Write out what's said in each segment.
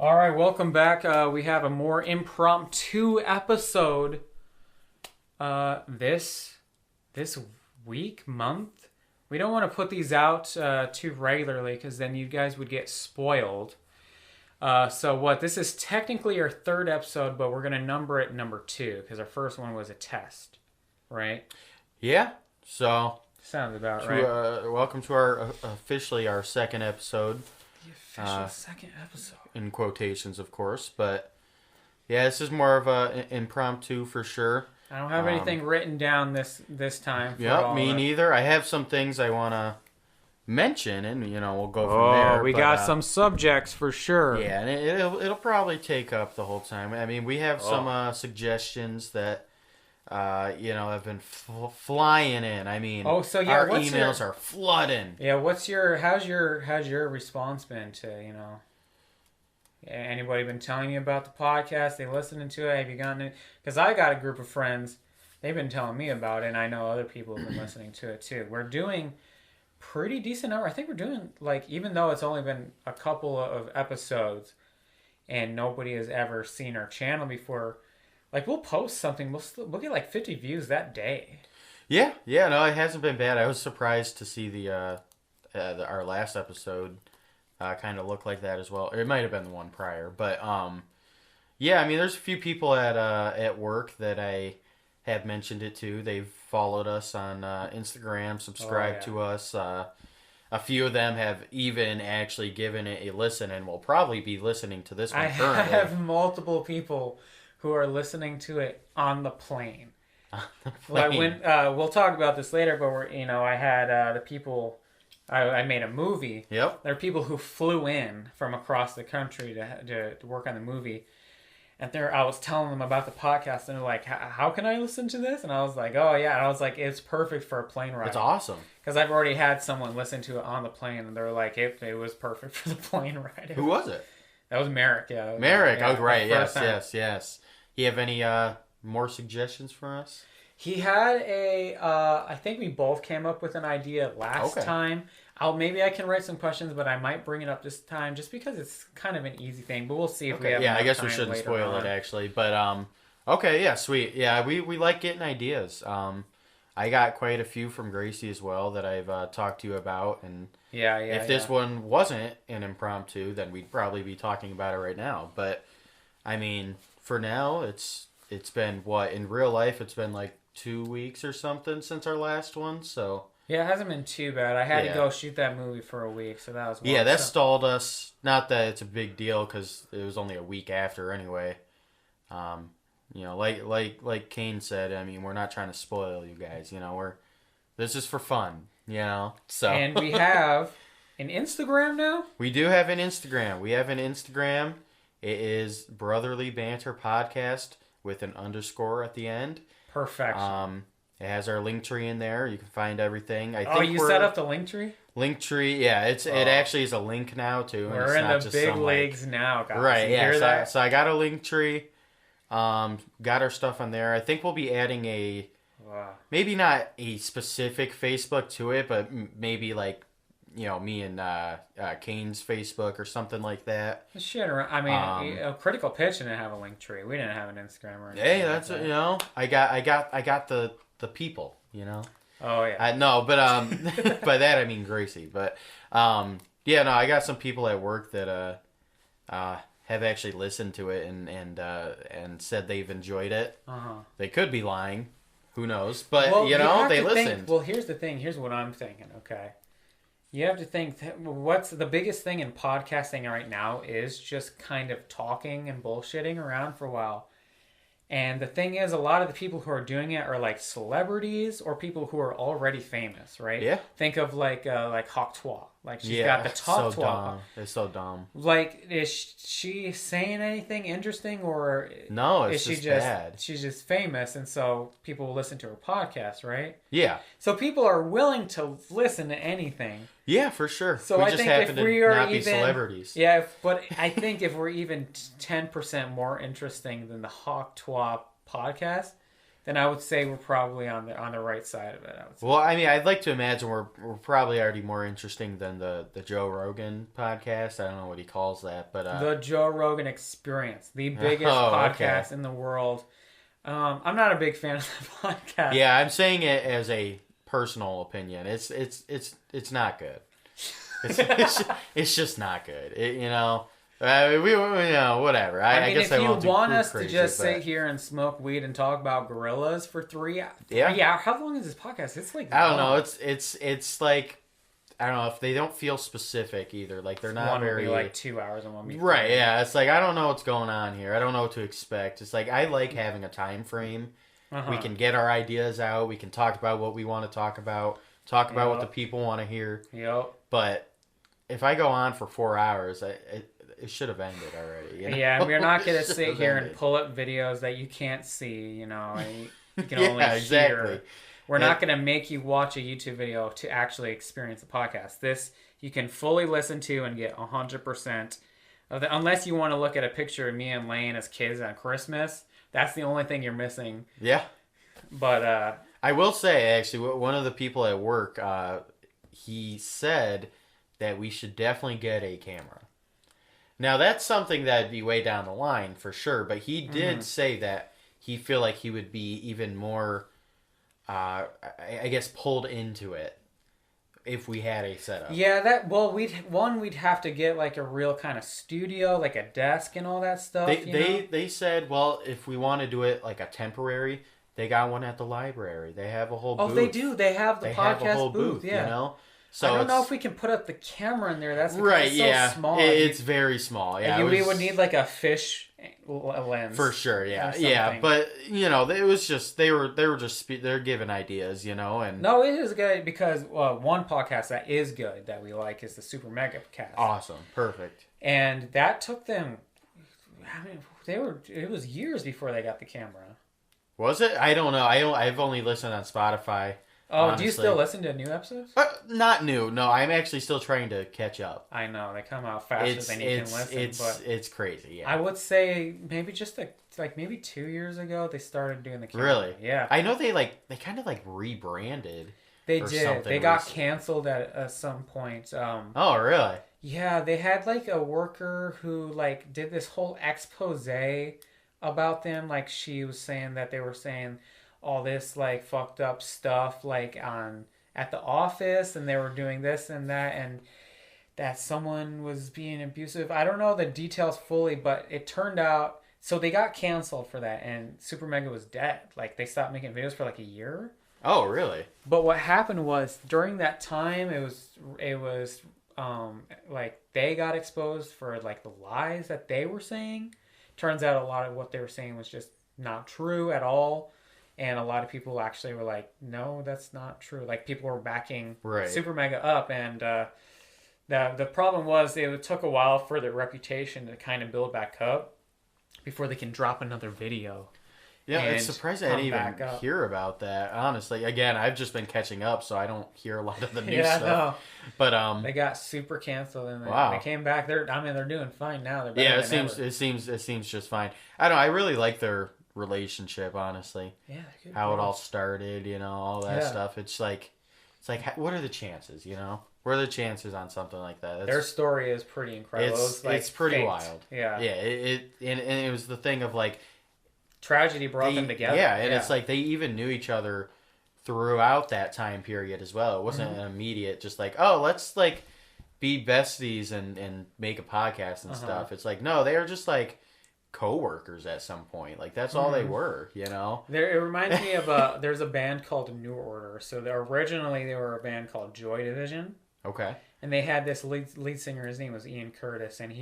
All right, welcome back. We have a more impromptu episode this month. We don't want to put these out too regularly because then you guys would get spoiled. This is technically our third episode, but we're going to number it number 2 because our first one was a test, right? Yeah, so... Sounds about right. Welcome to our officially our second episode. The official second episode. In quotations, of course. But, yeah, this is more of an impromptu for sure. I don't have anything written down this time. Yeah, me neither. I have some things I want to mention, and, we'll go from there. We got some subjects for sure. Yeah, and it'll probably take up the whole time. I mean, we have some suggestions that... have been flying in. I mean, our emails are flooding. Yeah, how's your response been to, anybody been telling you about the podcast? They listening to it? Have you gotten it? Because I got a group of friends, they've been telling me about it, and I know other people have been listening to it too. We're doing pretty decent number. I think we're doing, even though it's only been a couple of episodes, and nobody has ever seen our channel before, we'll post something, we'll get 50 views that day. Yeah, no, it hasn't been bad. I was surprised to see our last episode kind of look like that as well. It might have been the one prior, but there's a few people at work that I have mentioned it to. They've followed us on Instagram, subscribed to us. A few of them have even actually given it a listen, and will probably be listening to this one currently. I have multiple people who are listening to it on the plane. We'll talk about this later, but I had the people. I made a movie. Yep. There are people who flew in from across the country to work on the movie, and I was telling them about the podcast, and they're like, "How can I listen to this?" And I was like, "Oh yeah," and I was like, "It's perfect for a plane ride." It's awesome because I've already had someone listen to it on the plane, and they're like, "It was perfect for the plane ride." Who was it? That was Merrick. Yeah. Merrick. Oh, right. Yes. You have any more suggestions for us? He had I think we both came up with an idea last time. Maybe I can write some questions, but I might bring it up this time just because it's kind of an easy thing. But we'll see if we have. Yeah, I guess we shouldn't spoil it actually. But okay, yeah, sweet. Yeah, we like getting ideas. I got quite a few from Gracie as well that I've talked to you about, and if this one wasn't an impromptu, then we'd probably be talking about it right now. But I mean, for now, it's been what in real life it's been 2 weeks or something since our last one. So yeah, it hasn't been too bad. I had to go shoot that movie for a week, so that was that stalled us. Not that it's a big deal because it was only a week after anyway. Like Kane said, I mean, we're not trying to spoil you guys. This is for fun. So and we have an Instagram now. We do have an Instagram. It is Brotherly Banter Podcast with an underscore at the end. Perfection. It has our link tree in there. You can find everything. You set up the link tree? Link tree, yeah. It actually is a link now too. We're in the big leagues now, guys. Right, yeah. So I got a link tree. Got our stuff on there. I think we'll be adding maybe not a specific Facebook to it, but maybe me and Kane's Facebook or something like that. Shit, I mean, Critical Pitch didn't have a link tree. We didn't have an Instagram or anything. Hey, that's I got the people. Oh yeah. No, but by that I mean Gracie. But I got some people at work that have actually listened to it and said they've enjoyed it. They could be lying. Who knows? But they listened. Well, here's the thing. Here's what I'm thinking. Okay. You have to think, what's the biggest thing in podcasting right now is just kind of talking and bullshitting around for a while. And the thing is, a lot of the people who are doing it are celebrities or people who are already famous, right? Yeah. Think of Hawk Twa. She's got the top so dumb. It's so dumb. Is she saying anything interesting or no? It's just bad. She's just famous, and so people will listen to her podcast, right? Yeah. So people are willing to listen to anything. Yeah, for sure. So I think if we are not be celebrities. Yeah, but I think if we're even 10% more interesting than the Hawk Twa podcast, then I would say we're probably on the right side of it. I would say. Well, I mean, I'd like to imagine we're probably already more interesting than the Joe Rogan podcast. I don't know what he calls that, but The Joe Rogan Experience, the biggest podcast in the world. I'm not a big fan of the podcast. Yeah, I'm saying it as a personal opinion. It's not good. It's just not good. Whatever. I guess if I won't you want us crazy, to just sit here and smoke weed and talk about gorillas for 3 hours, how long is this podcast? It's like I don't know. It's like I don't know if they don't feel specific either. Like they're not one very will be like 2 hours and one will be right. Yeah, it's like I don't know what's going on here. I don't know what to expect. It's like I like having a time frame. We can get our ideas out. We can talk about what we want to talk about. Talk about what the people want to hear. Yep. But if I go on for 4 hours, it should have ended already. You know? Yeah, we're not going to sit here and pull up videos that you can't see, you can only hear. We're not going to make you watch a YouTube video to actually experience the podcast. This, you can fully listen to and get 100% of the, unless you want to look at a picture of me and Lane as kids on Christmas. That's the only thing you're missing. Yeah. But, I will say, actually, one of the people at work, he said that we should definitely get a camera. Now, that's something that'd be way down the line for sure, but he did say that he feel like he would be even more, I guess, pulled into it if we had a setup. Yeah, we'd have to get like a real kind of studio, like a desk and all that stuff. They said, well, if we want to do it like a temporary, they got one at the library. They have a whole booth. Oh, they do. They have the podcast booth. Yeah. You know? So I don't know if we can put up the camera in there. That's right. It's so small. It's very small. Yeah, we would need like a fish lens for sure. Yeah. But it was just they're giving ideas. And no, it is good because one podcast that is good that we like is the Super Mega Cast. Awesome, perfect. And that took them. It was years before they got the camera. Was it? I don't know. I've only listened on Spotify. Oh, honestly. Do you still listen to new episodes? Not new. No, I'm actually still trying to catch up. I know they come out faster than you can listen. It's crazy. Yeah, I would say maybe just maybe 2 years ago they started doing the camera. Really? Yeah. I know they kind of rebranded. They did. They got canceled at some point. Oh, really? Yeah, they had like a worker who did this whole expose about them. Like she was saying that they were saying all this fucked up stuff at the office, and they were doing this and that, and that someone was being abusive. I don't know the details fully, but it turned out so they got canceled for that, and Super Mega was dead. They stopped making videos for a year. Oh, really? But what happened was during that time it was they got exposed for the lies that they were saying. Turns out a lot of what they were saying was just not true at all. And a lot of people actually were like, no, that's not true. People were backing Super Mega up. And the problem was it took a while for their reputation to kind of build back up before they can drop another video. Yeah, it's surprising I didn't even hear about that. Honestly, again, I've just been catching up, so I don't hear a lot of the new stuff. No. But they got super canceled, and they came back. They're doing fine now. They're better than ever. It seems just fine. I don't know. I really like their relationship, honestly. Yeah, how it all started, all that stuff. It's like what are the chances, What are the chances on something like that? Their story is pretty incredible. It's pretty faked. wild. Yeah. Yeah, and it was the thing of tragedy brought them together. Yeah, and it's they even knew each other throughout that time period as well. It wasn't an immediate just let's be besties and make a podcast and stuff. It's no, they were just co-workers at some point. That's all they were, It reminds me of there's a band called New Order. So originally they were a band called Joy Division. Okay. And they had this lead singer, his name was Ian Curtis, and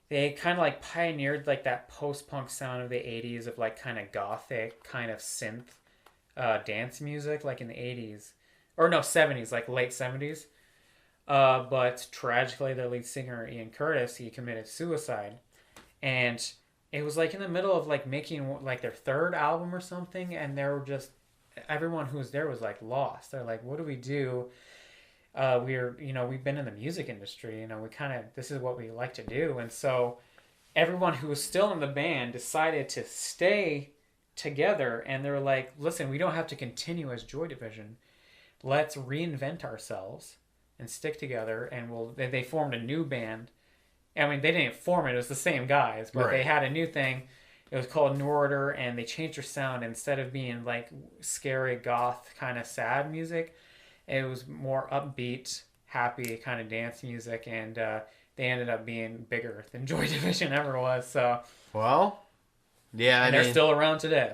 they kind of pioneered that post-punk sound of the 80s of kind of gothic, kind of synth dance music in the 80s. Or no, 70s, late 70s. But tragically their lead singer, Ian Curtis, he committed suicide. And it was in the middle of making their third album or something, and they were just everyone who was there was lost. They're what do we do? We've been in the music industry, we kind of this is what we like to do, and so everyone who was still in the band decided to stay together, and they're like, listen, we don't have to continue as Joy Division. Let's reinvent ourselves and stick together. And they formed a new band. I mean, they didn't form it. It was the same guys, but they had a new thing. It was called New Order, and they changed their sound. Instead of being like scary goth kind of sad music, it was more upbeat, happy kind of dance music, and they ended up being bigger than Joy Division ever was. So, well, yeah, and they're still around today.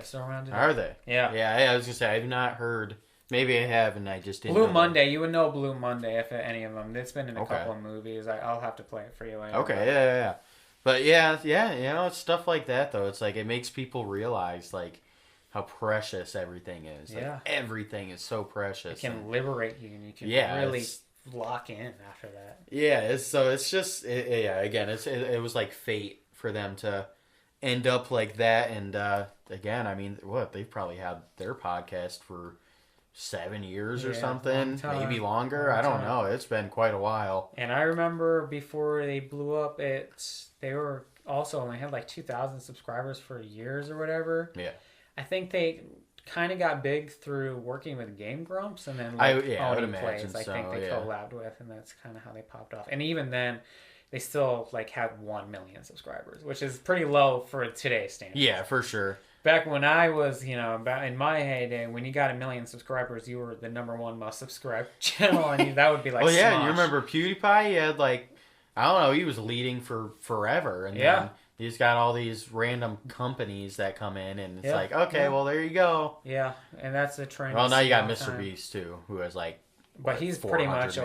Are they? Yeah. Yeah, I was gonna say I've not heard. Maybe I have, and I just didn't. Blue Monday, you would know Blue Monday if any of them. It's been in a couple of movies. I'll have to play it for you later. Okay, yeah. But yeah, it's stuff like that though. It's like it makes people realize like how precious everything is. Like, everything is so precious. It can liberate you, and you can really lock in after that. Yeah, it's just again, it was like fate for them to end up like that. And again, I mean, they've probably had their podcast for 7 years or something, maybe longer. I don't know. It's been quite a while. And I remember before they blew up, they were also only had like 2,000 subscribers for years or whatever. Yeah, I think they kind of got big through working with Game Grumps, and then I would imagine Plays, I think they collabed with, and that's kind of how they popped off. And even then, they still like had 1 million subscribers, which is pretty low for today's standards. Yeah, for sure. Back when I was, back in my heyday, when you got 1 million subscribers, you were the #1 most subscribed channel, and that would be like. Well, yeah, Smosh. You remember PewDiePie? He had like, I don't know, he was leading for forever, and then he's got all these random companies that come in, and it's like, okay, well, there you go. Yeah, and that's the trend. Well, now you got Mr. Beast too, who has like. But he's pretty much a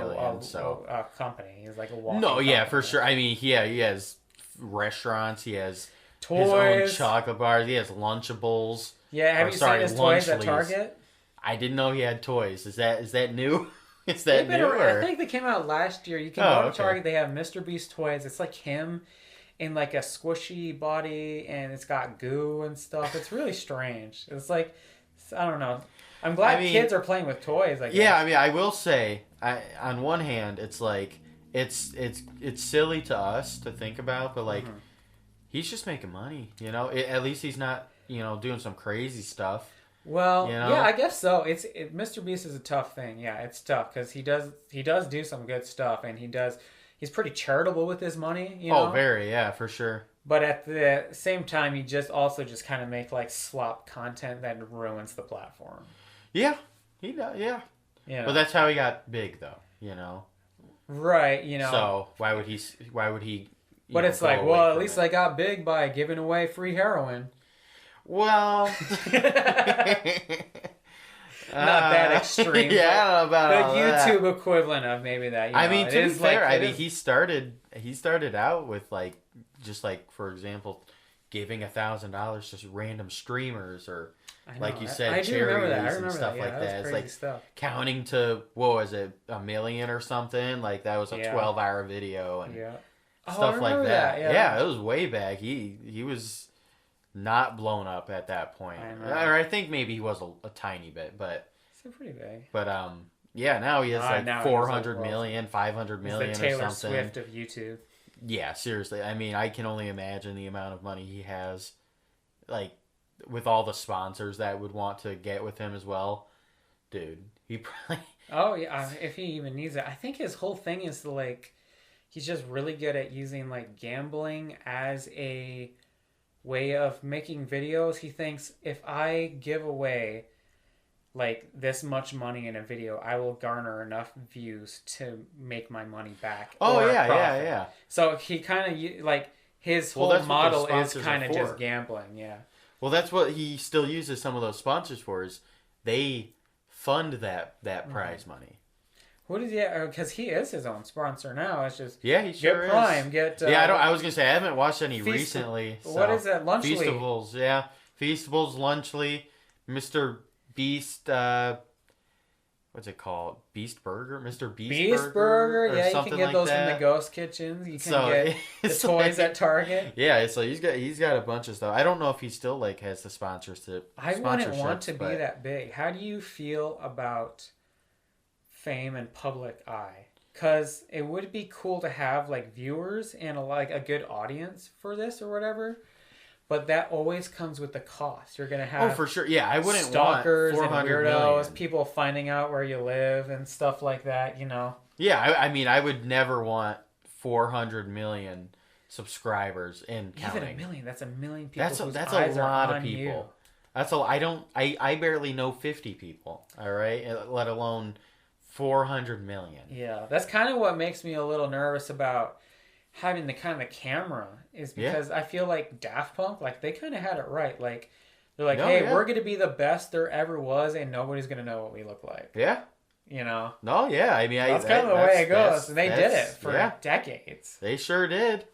company. He's like a walking yeah, company. for sure. I mean, he has restaurants. He has toys, his own chocolate bars. He has Lunchables. Yeah, have you seen his toys at Target? I didn't know he had toys. Is that new? Is that new? I think they came out last year. You can go to Target. They have Mr. Beast toys. It's like him in like a squishy body, and it's got goo and stuff. It's really strange. It's like, I don't know. I'm glad kids are playing with toys. I guess. Yeah, I mean, I will say, on one hand, it's like it's silly to us to think about, but like he's just making money. At least he's not doing some crazy stuff. Well, yeah, I guess so. Mr. Beast is a tough thing. Yeah, it's tough because he does do some good stuff, and he's pretty charitable with his money. Oh, very, yeah, for sure. But at the same time, he just kind of make like slop content that ruins the platform. Yeah, he does. Yeah. But that's how he got big, though. Right. So why would he? But it's like, well, at least I got big by giving away free heroin. Well, not that extreme. Yeah, I don't know about the YouTube equivalent of maybe that. I mean, to be fair, he started out with just for example, giving $1,000 to random streamers or. Like you said, charities and stuff like that. It's like stuff. Counting to, what was it, 1 million or something? Like that was a 12-hour video and stuff like that. Yeah, it was way back. He was not blown up at that point. Or I think maybe he was a tiny bit, but it's pretty big. But now he has 400 million, 500 million or something. The Taylor Swift of YouTube. Yeah, seriously. I mean, I can only imagine the amount of money he has, with all the sponsors that would want to get with him as well. Dude, he probably... Oh, yeah, if he even needs it. I think his whole thing is he's just really good at using gambling as a way of making videos. He thinks, if I give away this much money in a video, I will garner enough views to make my money back. Oh, yeah. So he kind of, his whole model is kind of just gambling, yeah. Well, that's what he still uses some of those sponsors for, is they fund that prize money. What is he? Because he is his own sponsor now. It's just he sure get Prime, is. I was gonna say I haven't watched any recently. So. What is that? Lunchly. Feastables, yeah. Feastables, Lunchly, Mr. Beast. What's it called? Beast Burger, Mr. Beast Burger. Yeah, you can get those from the ghost kitchens. You can get the toys at Target. Yeah, so he's got a bunch of stuff. I don't know if he still has the sponsorship. I wouldn't want to be that big. How do you feel about fame and public eye? Because it would be cool to have viewers and a good audience for this or whatever. but that always comes with the cost. You're gonna Oh, have for sure. Yeah, I wouldn't stalkers want and 400 weirdos, million. people finding out where you live and stuff like that. You know. Yeah, I mean, I would never want 400 million subscribers and counting. Even a million. That's a million people. That's eyes a lot are of on people. you. That's a. I barely know 50 people. All right, let alone 400 million. Yeah, that's kind of what makes me a little nervous about having the kind of camera is because I feel like Daft Punk, like they kind of had it right. Like they're like, hey, we're gonna be the best there ever was, and nobody's gonna know what we look like. Yeah. You know. No, yeah. I mean, that's kind of the way it goes, and they did it for decades. They sure did.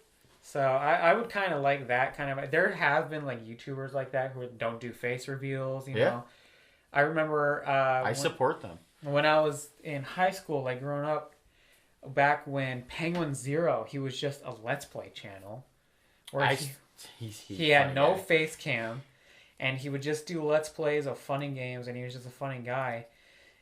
So I would kind of like that kind of. There have been like YouTubers like that who don't do face reveals. You know. I remember. I support them. When I was in high school, like growing up, back when Penguin Zero, he was just a Let's Play channel. Where he had no face cam, and he would just do Let's Plays of funny games, and he was just a funny guy.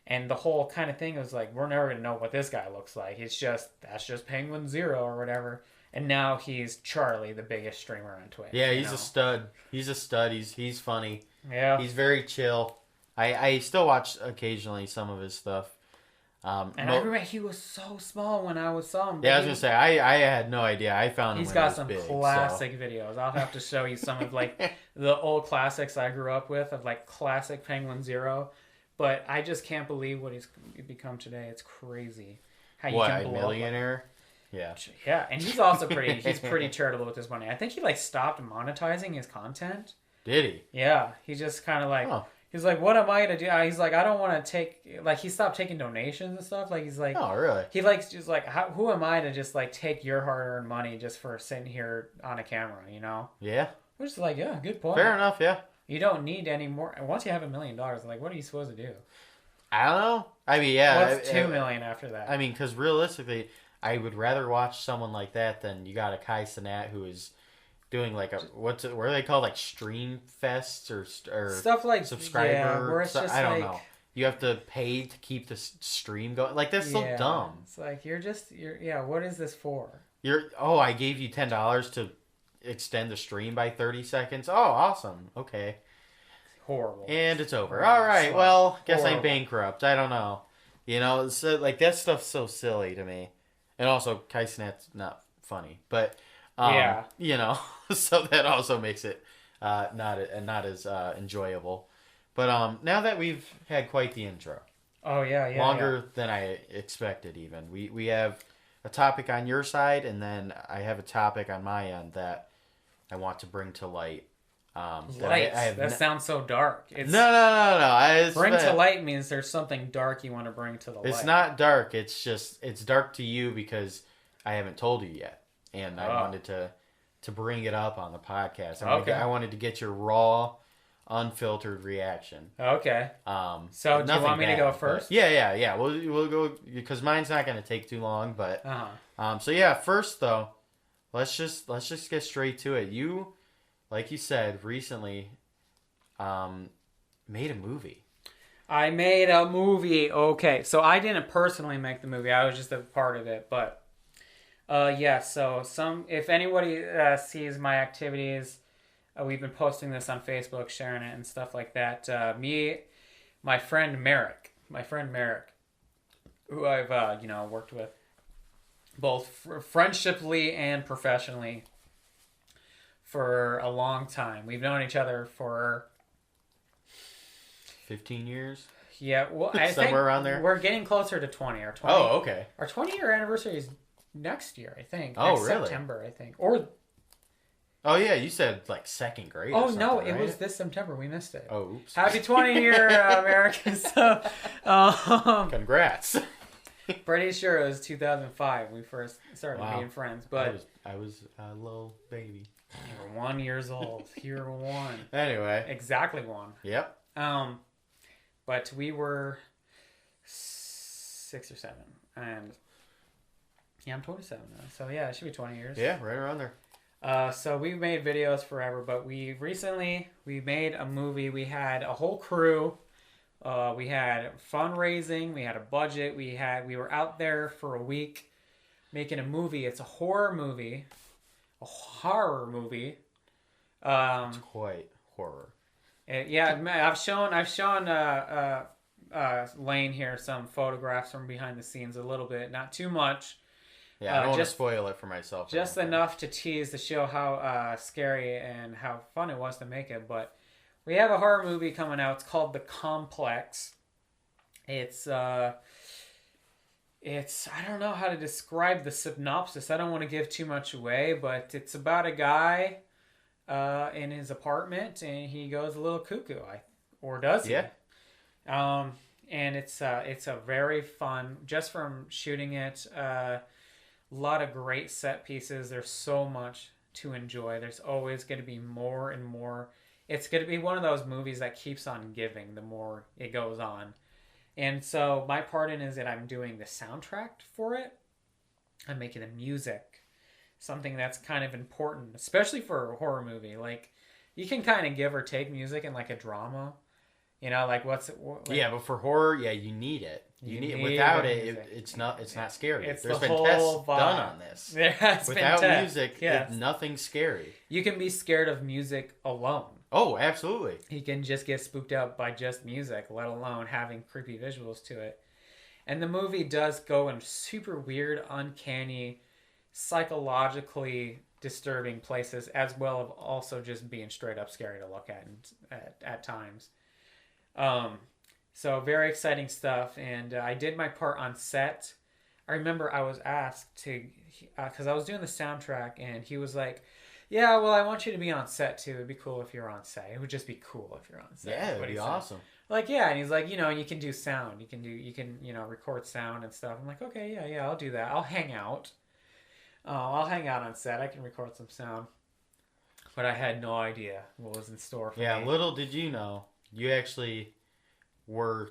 And the whole kind of thing was like, we're never going to know what this guy looks like. That's just Penguin Zero or whatever. And now he's Charlie, the biggest streamer on Twitch. Yeah, he's a stud. He's a stud. He's funny. Yeah. He's very chill. I still watch occasionally some of his stuff. I remember he was so small when I saw him. Yeah, I was going to say, I had no idea. I found him when he was big. He's got some classic videos. I'll have to show you some of like the old classics I grew up with of like classic Penguin Zero. But I just can't believe what he's become today. It's crazy. How you can blow a millionaire? Up. Yeah. Yeah, and he's also pretty charitable with his money. I think he like stopped monetizing his content. Did he? Yeah, he just kind of like he's like, what am I gonna do? He's like, I don't want to take like he stopped taking donations and stuff. Like he's like, oh really? He likes just like, who am I to just like take your hard-earned money just for sitting here on a camera? You know? Yeah. Which is like, yeah, good point. Fair enough. Yeah. You don't need any more. Once you have $1 million, like, what are you supposed to do? I don't know. I mean, yeah. What's $2 million after that? I mean, because realistically, I would rather watch someone like that than you got a Kai Cenat who is doing like what are they called, like stream fests or stuff like subscriber. Yeah, where it's just I don't know. You have to pay to keep the stream going. Like that's so dumb. It's like you're what is this for? I gave you $10 to extend the stream by 30 seconds. Oh, awesome. Okay. Horrible. And it's over. All right. Well, guess horrible. I'm bankrupt. I don't know. You know, so like that stuff's so silly to me. And also, Kai Cenat's not funny, but you know, so that also makes it not as enjoyable. But now that we've had quite the intro, longer than I expected. Even we have a topic on your side, and then I have a topic on my end that I want to bring to light. That sounds so dark. No. Bring to light means there's something dark you want to bring to the light. It's not dark. It's just it's dark to you because I haven't told you yet, and I wanted to bring it up on the podcast. I wanted to get your raw, unfiltered reaction. Okay. So do you want me to go first? Yeah. We'll go because mine's not going to take too long. But so yeah, first though, let's just get straight to it. You. Like you said, recently made a movie. I made a movie. Okay, so I didn't personally make the movie. I was just a part of it. But, so if anybody sees my activities, we've been posting this on Facebook, sharing it and stuff like that. My friend Merrick, who I've, worked with both friendshiply and professionally for a long time. We've known each other for 15 years. Yeah, well, I think somewhere around there. We're getting closer to 20. Oh, okay. Our 20-year anniversary is next year, I think. Oh, next really? September, I think. Or. Oh yeah, you said like second grade. Oh no, it was this September. We missed it. Oh, oops. Happy 20-year American. So, congrats. Pretty sure it was 2005 when we first started being friends. But I was a little baby. You were 1 year old. You were 1. Anyway. Exactly 1. Yep. But we were 6 or 7. And yeah, I'm 27 now. So yeah, it should be 20 years. Yeah, right around there. So we've made videos forever, but we made a movie. We had a whole crew. We had fundraising. We had a budget. We were out there for a week making a movie. It's a horror movie. It's quite horror. Yeah, I've shown Lane here some photographs from behind the scenes a little bit, not too much. Yeah, I don't want to spoil it for myself. Just enough to tease to show how scary and how fun it was to make it. But we have a horror movie coming out. It's called The Complex. It's I don't know how to describe the synopsis. I don't want to give too much away, but it's about a guy in his apartment, and he goes a little cuckoo. Or does he? Yeah. And it's a very fun, just from shooting it. A lot of great set pieces. There's so much to enjoy. There's always going to be more and more. It's going to be one of those movies that keeps on giving the more it goes on. And so my part in is that I'm doing the soundtrack for it. I'm making the music, something that's kind of important, especially for a horror movie. Like, you can kind of give or take music in like a drama. You know, like yeah, but for horror, yeah, you need it. You need without it, it's not scary. There's been tests done on this. There has without been music, yes. Nothing's scary. You can be scared of music alone. Oh, absolutely. You can just get spooked out by just music, let alone having creepy visuals to it. And the movie does go in super weird, uncanny, psychologically disturbing places, as well as also just being straight up scary to look at times. So very exciting stuff, and I did my part on set. I remember I was asked to, because I was doing the soundtrack, and he was like, "Yeah, well, I want you to be on set too. It'd be cool if you're on set. It would just be cool if you're on set." Yeah, it'd be awesome. Like, yeah, and he's like, you can do sound. You can record sound and stuff. I'm like, okay, yeah, I'll do that. I'll hang out. I'll hang out on set. I can record some sound. But I had no idea what was in store for me. Yeah, little did you know, you actually were,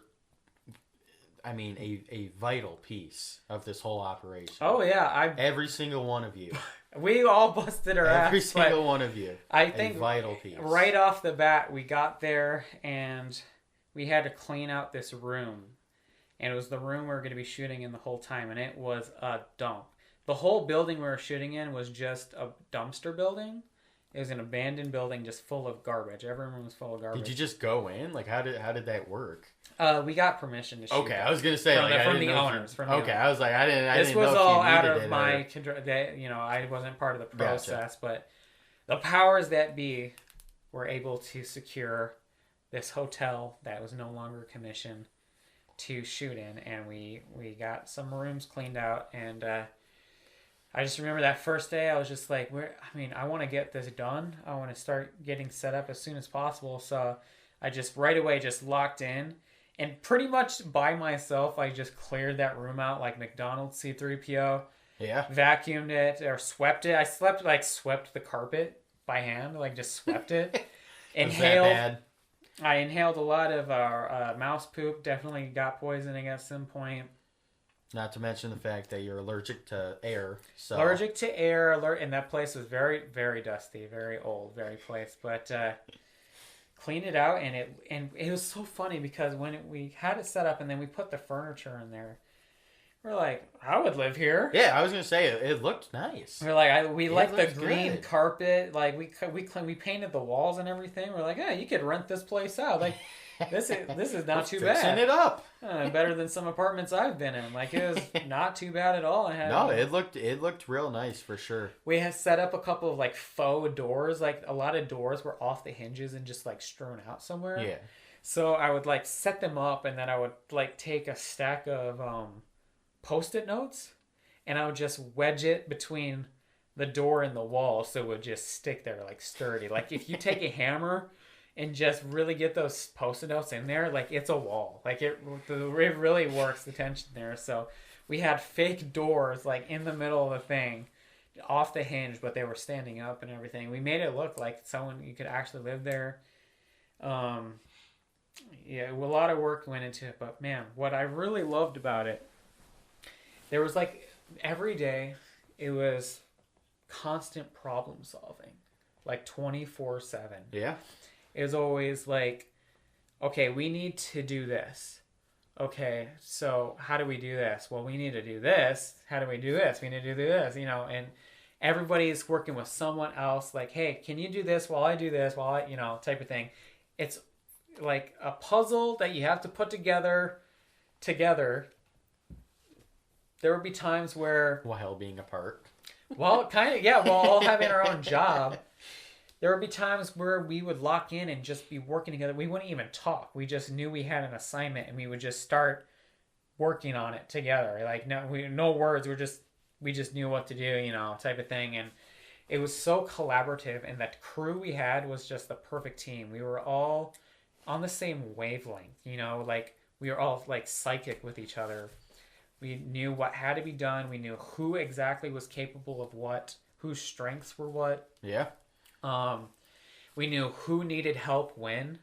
a vital piece of this whole operation. Oh, yeah. Every single one of you. We all busted our ass. Every single one of you. I think a vital piece. Right off the bat, we got there and we had to clean out this room. And it was the room we were going to be shooting in the whole time. And it was a dump. The whole building we were shooting in was just a dumpster building. It was an abandoned building just full of garbage. Every room was full of garbage. Did you just go in? Like, how did that work? We got permission to shoot. Okay, I was gonna say from the owners. I was like, I didn't. This was all out of my control. I wasn't part of the process, Gotcha. but the powers that be were able to secure this hotel that was no longer commissioned to shoot in, and we got some rooms cleaned out, and I just remember that first day, I was just like, I want to get this done. I want to start getting set up as soon as possible. So I just right away just locked in. And pretty much by myself, I just cleared that room out like McDonald's C-3PO. Yeah. Vacuumed it or swept it. I swept the carpet by hand, like just swept it. Inhaled. Was that bad? I inhaled a lot of mouse poop. Definitely got poisoning at some point. Not to mention the fact that you're allergic to air. So. Allergic to air, and that place was very, very dusty, very old, very place. But cleaned it out, and it was so funny because when we had it set up and then we put the furniture in there, we're like, I would live here. Yeah, I was gonna say it looked nice. We're like, we like the green good. carpet. Like we painted the walls and everything. We're like, yeah, you could rent this place out. Like. This is not too bad. Fixing it up. Better than some apartments I've been in. Like, it was not too bad at all. It looked real nice for sure. We had set up a couple of like faux doors. Like, a lot of doors were off the hinges and just like strewn out somewhere. Yeah. So I would like set them up, and then I would like take a stack of Post-it notes, and I would just wedge it between the door and the wall, so it would just stick there like sturdy. Like, if you take a hammer and just really get those Post-it notes in there, like, it's a wall. Like, it really works the tension there. So we had fake doors, like, in the middle of the thing, off the hinge, but they were standing up and everything. We made it look like you could actually live there. Yeah, a lot of work went into it, but man, what I really loved about it, there was, like, every day, it was constant problem solving, like 24/7. Yeah. It was always like, okay, we need to do this. Okay, so how do we do this? Well, we need to do this. How do we do this? We need to do this, and everybody's working with someone else. Like, hey, can you do this while I do this while I, type of thing. It's like a puzzle that you have to put together. There would be times where, while being apart. well, kind of, yeah, while all having our own job, there would be times where we would lock in and just be working together. We wouldn't even talk. We just knew we had an assignment, and we would just start working on it together. Like, no words. We just knew what to do, type of thing. And it was so collaborative, and that crew we had was just the perfect team. We were all on the same wavelength, like we were all like psychic with each other. We knew what had to be done. We knew who exactly was capable of what, whose strengths were what. Yeah. We knew who needed help when.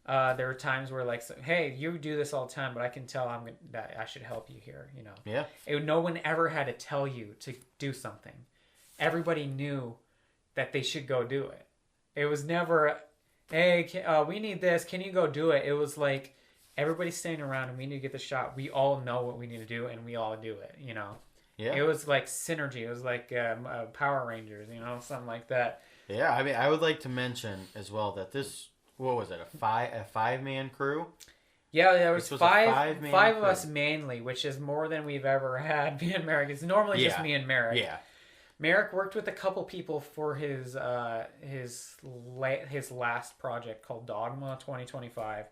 There were times where like, hey, you do this all the time, but I can tell that I should help you here. Yeah. No one ever had to tell you to do something. Everybody knew that they should go do it. It was never, hey, we need this. Can you go do it? It was like everybody's standing around and we need to get the shot. We all know what we need to do and we all do it. Yeah. It was like synergy. It was like Power Rangers. Something like that. Yeah. I mean, I would like to mention as well that this. What was it? A 5-man crew? Yeah, there was five of crew. us mainly, which is more than we've ever had. Me and Merrick. It's normally just me and Merrick. Yeah. Merrick worked with a couple people for his last project called Dogma 2025,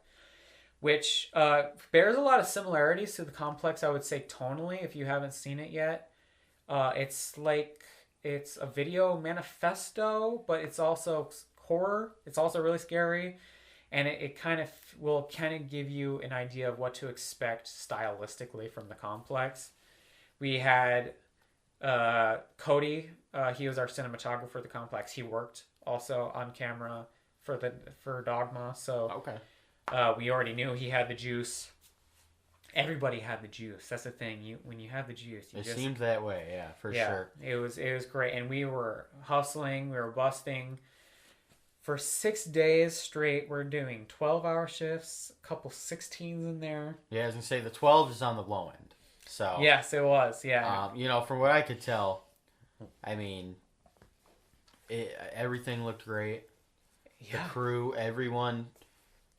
which bears a lot of similarities to the complex. I would say tonally, if you haven't seen it yet, it's a video manifesto, but it's also horror. It's also really scary, and it will give you an idea of what to expect stylistically from the complex. We had Cody. He was our cinematographer for the complex. He worked also on camera for Dogma. So okay. We already knew he had the juice. Everybody had the juice. That's the thing. When you have the juice, it seemed that way. Yeah, for sure. It was great, and we were hustling. We were busting. For 6 days straight, we're doing 12-hour shifts, a couple 16s in there. Yeah, I was going to say the 12 is on the low end. So yes, it was, yeah. From what I could tell, I mean, everything looked great. Yeah. The crew, everyone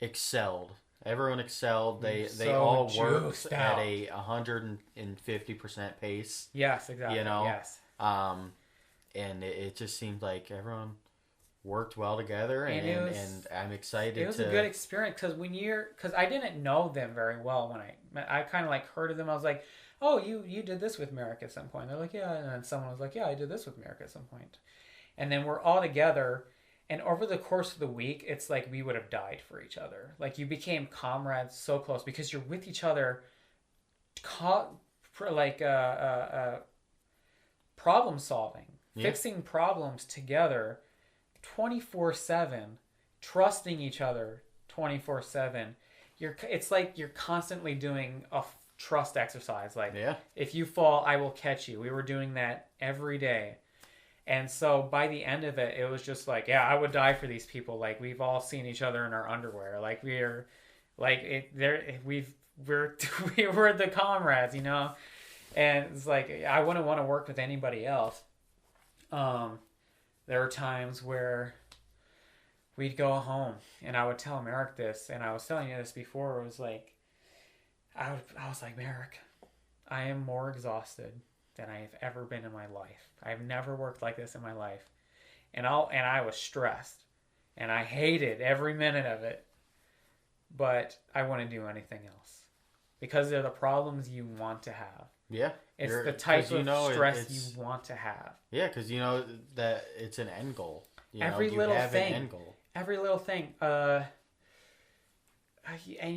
excelled. Everyone excelled. They all worked at a 150% pace. Yes, exactly. Yes. And it just seemed like everyone worked well together, and I'm excited. It was a good experience because I didn't know them very well when I kind of like heard of them. I was like, oh, you did this with Merrick at some point. They're like, yeah, and then someone was like, yeah, I did this with Merrick at some point, and then we're all together. And over the course of the week, it's like we would have died for each other. Like you became comrades so close because you're with each other, problem solving, fixing problems together. 24/7, trusting each other 24/7. It's like you're constantly doing a trust exercise. Like, if you fall, I will catch you. We were doing that every day, and so by the end of it, it was just like, yeah, I would die for these people. Like we've all seen each other in our underwear. Like we're the comrades, and it's like I wouldn't want to work with anybody else. There were times where we'd go home and I would tell Merrick this, and I was telling you this before. It was like, I was like, Merrick, I am more exhausted than I have ever been in my life. I've never worked like this in my life. And I was stressed and I hated every minute of it, but I wouldn't do anything else because they're the problems you want to have. Yeah. It's the type of stress you want to have. Yeah, because you know that it's an end goal. Every little thing. And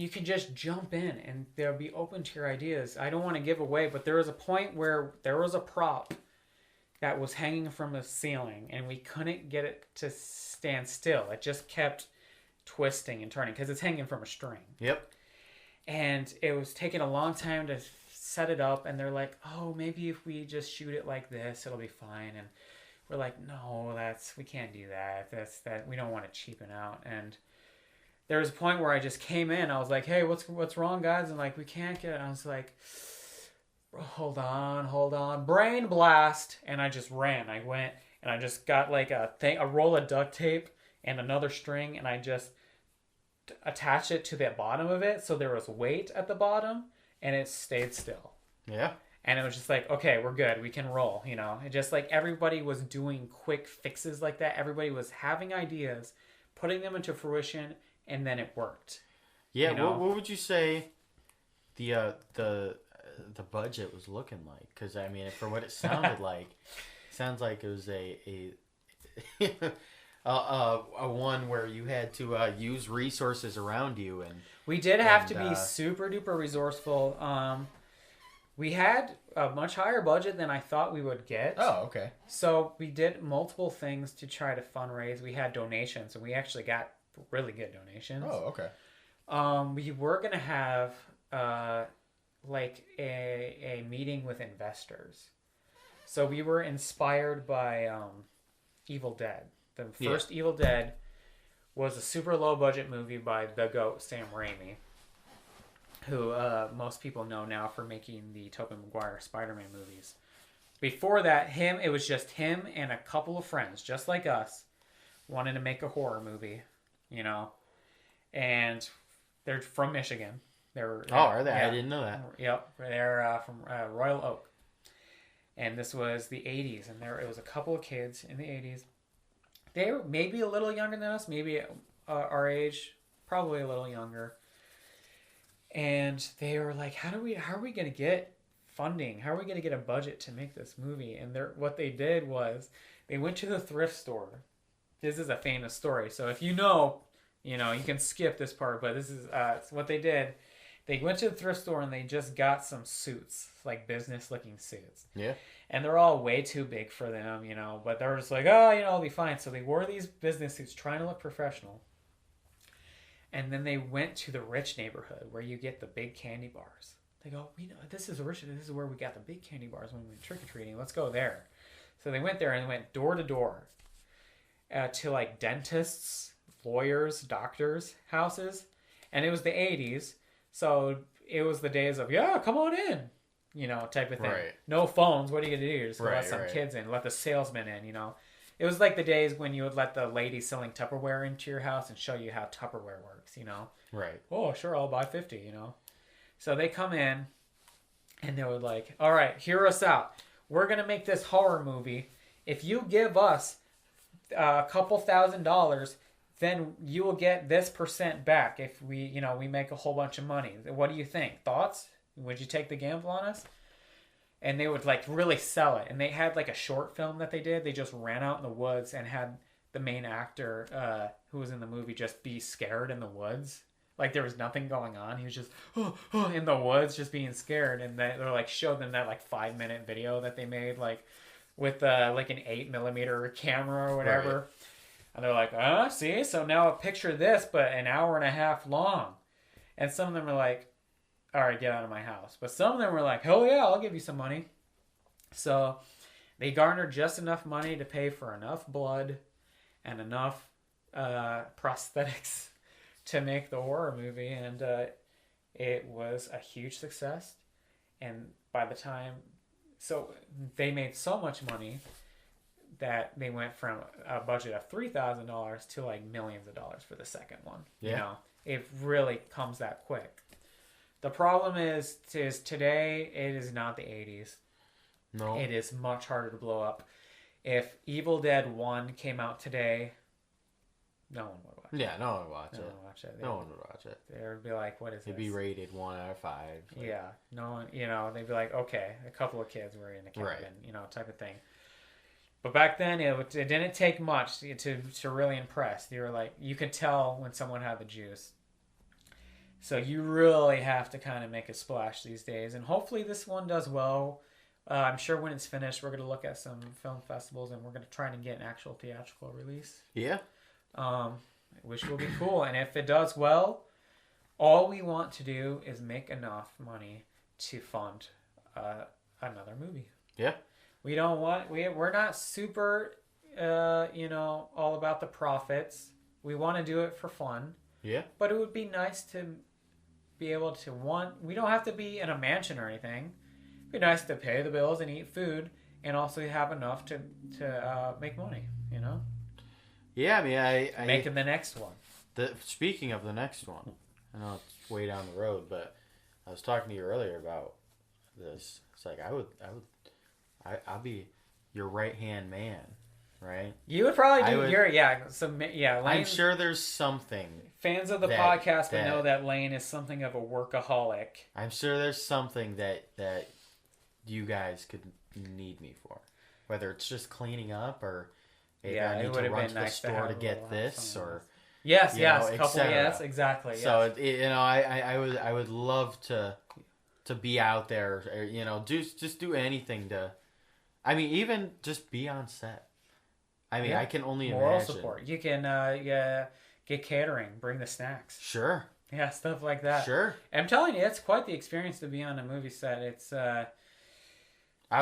you can just jump in and they'll be open to your ideas. I don't want to give away, but there was a point where there was a prop that was hanging from the ceiling and we couldn't get it to stand still. It just kept twisting and turning because it's hanging from a string. Yep. And it was taking a long time to set it up, and they're like, oh, maybe if we just shoot it like this, it'll be fine. And we're like, no, we can't do that. We don't want to cheapen out. And there was a point where I just came in. I was like, hey, what's wrong, guys? And like, we can't get it. And I was like, hold on, brain blast, and I just ran. I went and I just got like a roll of duct tape and another string, and I just attached it to the bottom of it, so there was weight at the bottom, and it stayed still. Yeah. And it was just like, okay, we're good. We can roll, you know. And just like everybody was doing quick fixes like that. Everybody was having ideas, putting them into fruition, and then it worked. Yeah. You know? What would you say the budget was looking like? Because I mean, for what it sounded like, sounds like it was a one where you had to use resources around you, and we did have to be super duper resourceful. We had a much higher budget than I thought we would get. Oh, okay. So we did multiple things to try to fundraise. We had donations, and we actually got really good donations. Oh, okay. We were gonna have like a meeting with investors. So we were inspired by Evil Dead. The first Evil Dead was a super low budget movie by the GOAT Sam Raimi, who most people know now for making the Tobey Maguire Spider-Man movies. Before that, it was just him and a couple of friends, just like us, wanted to make a horror movie, you know. And they're from Michigan. Are they? Yeah. I didn't know that. Yep, they're from Royal Oak. And this was the 80s, and it was a couple of kids in the 80s. They were maybe a little younger than us, maybe our age, probably a little younger. And they were like, how are we going to get funding? How are we going to get a budget to make this movie? And what they did was they went to the thrift store. This is a famous story. So if you know, you can skip this part, but this is what they did. They went to the thrift store and they just got some suits, like business looking suits. Yeah. And they're all way too big for them, but they're just like, oh, it'll be fine. So they wore these business suits trying to look professional. And then they went to the rich neighborhood where you get the big candy bars. They go, we know this is rich. This is where we got the big candy bars when we went trick or treating. Let's go there. So they went there and went door to door to like dentists, lawyers, doctors' houses, and it was the 80s, so it was the days of come on in, type of thing. Right. No phones. What are you gonna do? Just right, let some kids in. Let the salesman in. It was like the days when you would let the lady selling Tupperware into your house and show you how Tupperware works, Right. Oh, sure, I'll buy 50, So they come in and they were like, all right, hear us out. We're going to make this horror movie. If you give us a couple $1,000s, then you will get this % back if we make a whole bunch of money. What do you think? Thoughts? Would you take the gamble on us? And they would like really sell it. And they had like a short film that they did. They just ran out in the woods and had the main actor who was in the movie just be scared in the woods. Like there was nothing going on. He was just in the woods just being scared. And they're like showed them that like 5-minute video that they made like with like an 8mm camera or whatever. Right. And they're like, see? So now picture this, but an hour and a half long. And some of them are like, all right, get out of my house. But some of them were like, hell yeah, I'll give you some money. So they garnered just enough money to pay for enough blood and enough prosthetics to make the horror movie. And it was a huge success. And by the time... So they made so much money that they went from a budget of $3,000 to like millions of dollars for the second one. Yeah. It really comes that quick. The problem is today, it is not the 80s. No. It is much harder to blow up. If Evil Dead 1 came out today, no one would watch it. Yeah, no one would watch it. No one would watch it. No one would watch it. They would be like, what is this? It'd be rated 1 out of 5. Like, yeah. No one, they'd be like, okay, a couple of kids were in a cabin, right. Type of thing. But back then, it didn't take much to really impress. You were like, you could tell when someone had the juice. So you really have to kind of make a splash these days. And hopefully this one does well. I'm sure when it's finished, we're going to look at some film festivals and we're going to try to get an actual theatrical release. Yeah. Which will be cool. And if it does well, all we want to do is make enough money to fund another movie. Yeah. We don't want... We're not super, all about the profits. We want to do it for fun. Yeah. But it would be nice to... be able to we don't have to be in a mansion or anything. be nice to pay the bills and eat food, and also have enough to make money. You know, Yeah, I mean, making the next one. Speaking of the next one, I know it's way down the road, but I was talking to you earlier about this. It's like I'll be your right hand man, right? You would probably do would, your Lane, I'm sure there's something. Fans of the podcast would know that Lane is something of a workaholic. I'm sure there's something that you guys could need me for, whether it's just cleaning up or maybe I need to run to the store to get this or. Yes, yes, exactly. So I would love to be out there, or, just do anything to. I mean, even just be on set. I mean, I can only moral imagine. support. You can get catering, bring the snacks. Sure. Yeah, stuff like that. Sure. I'm telling you, it's quite the experience to be on a movie set. It's. I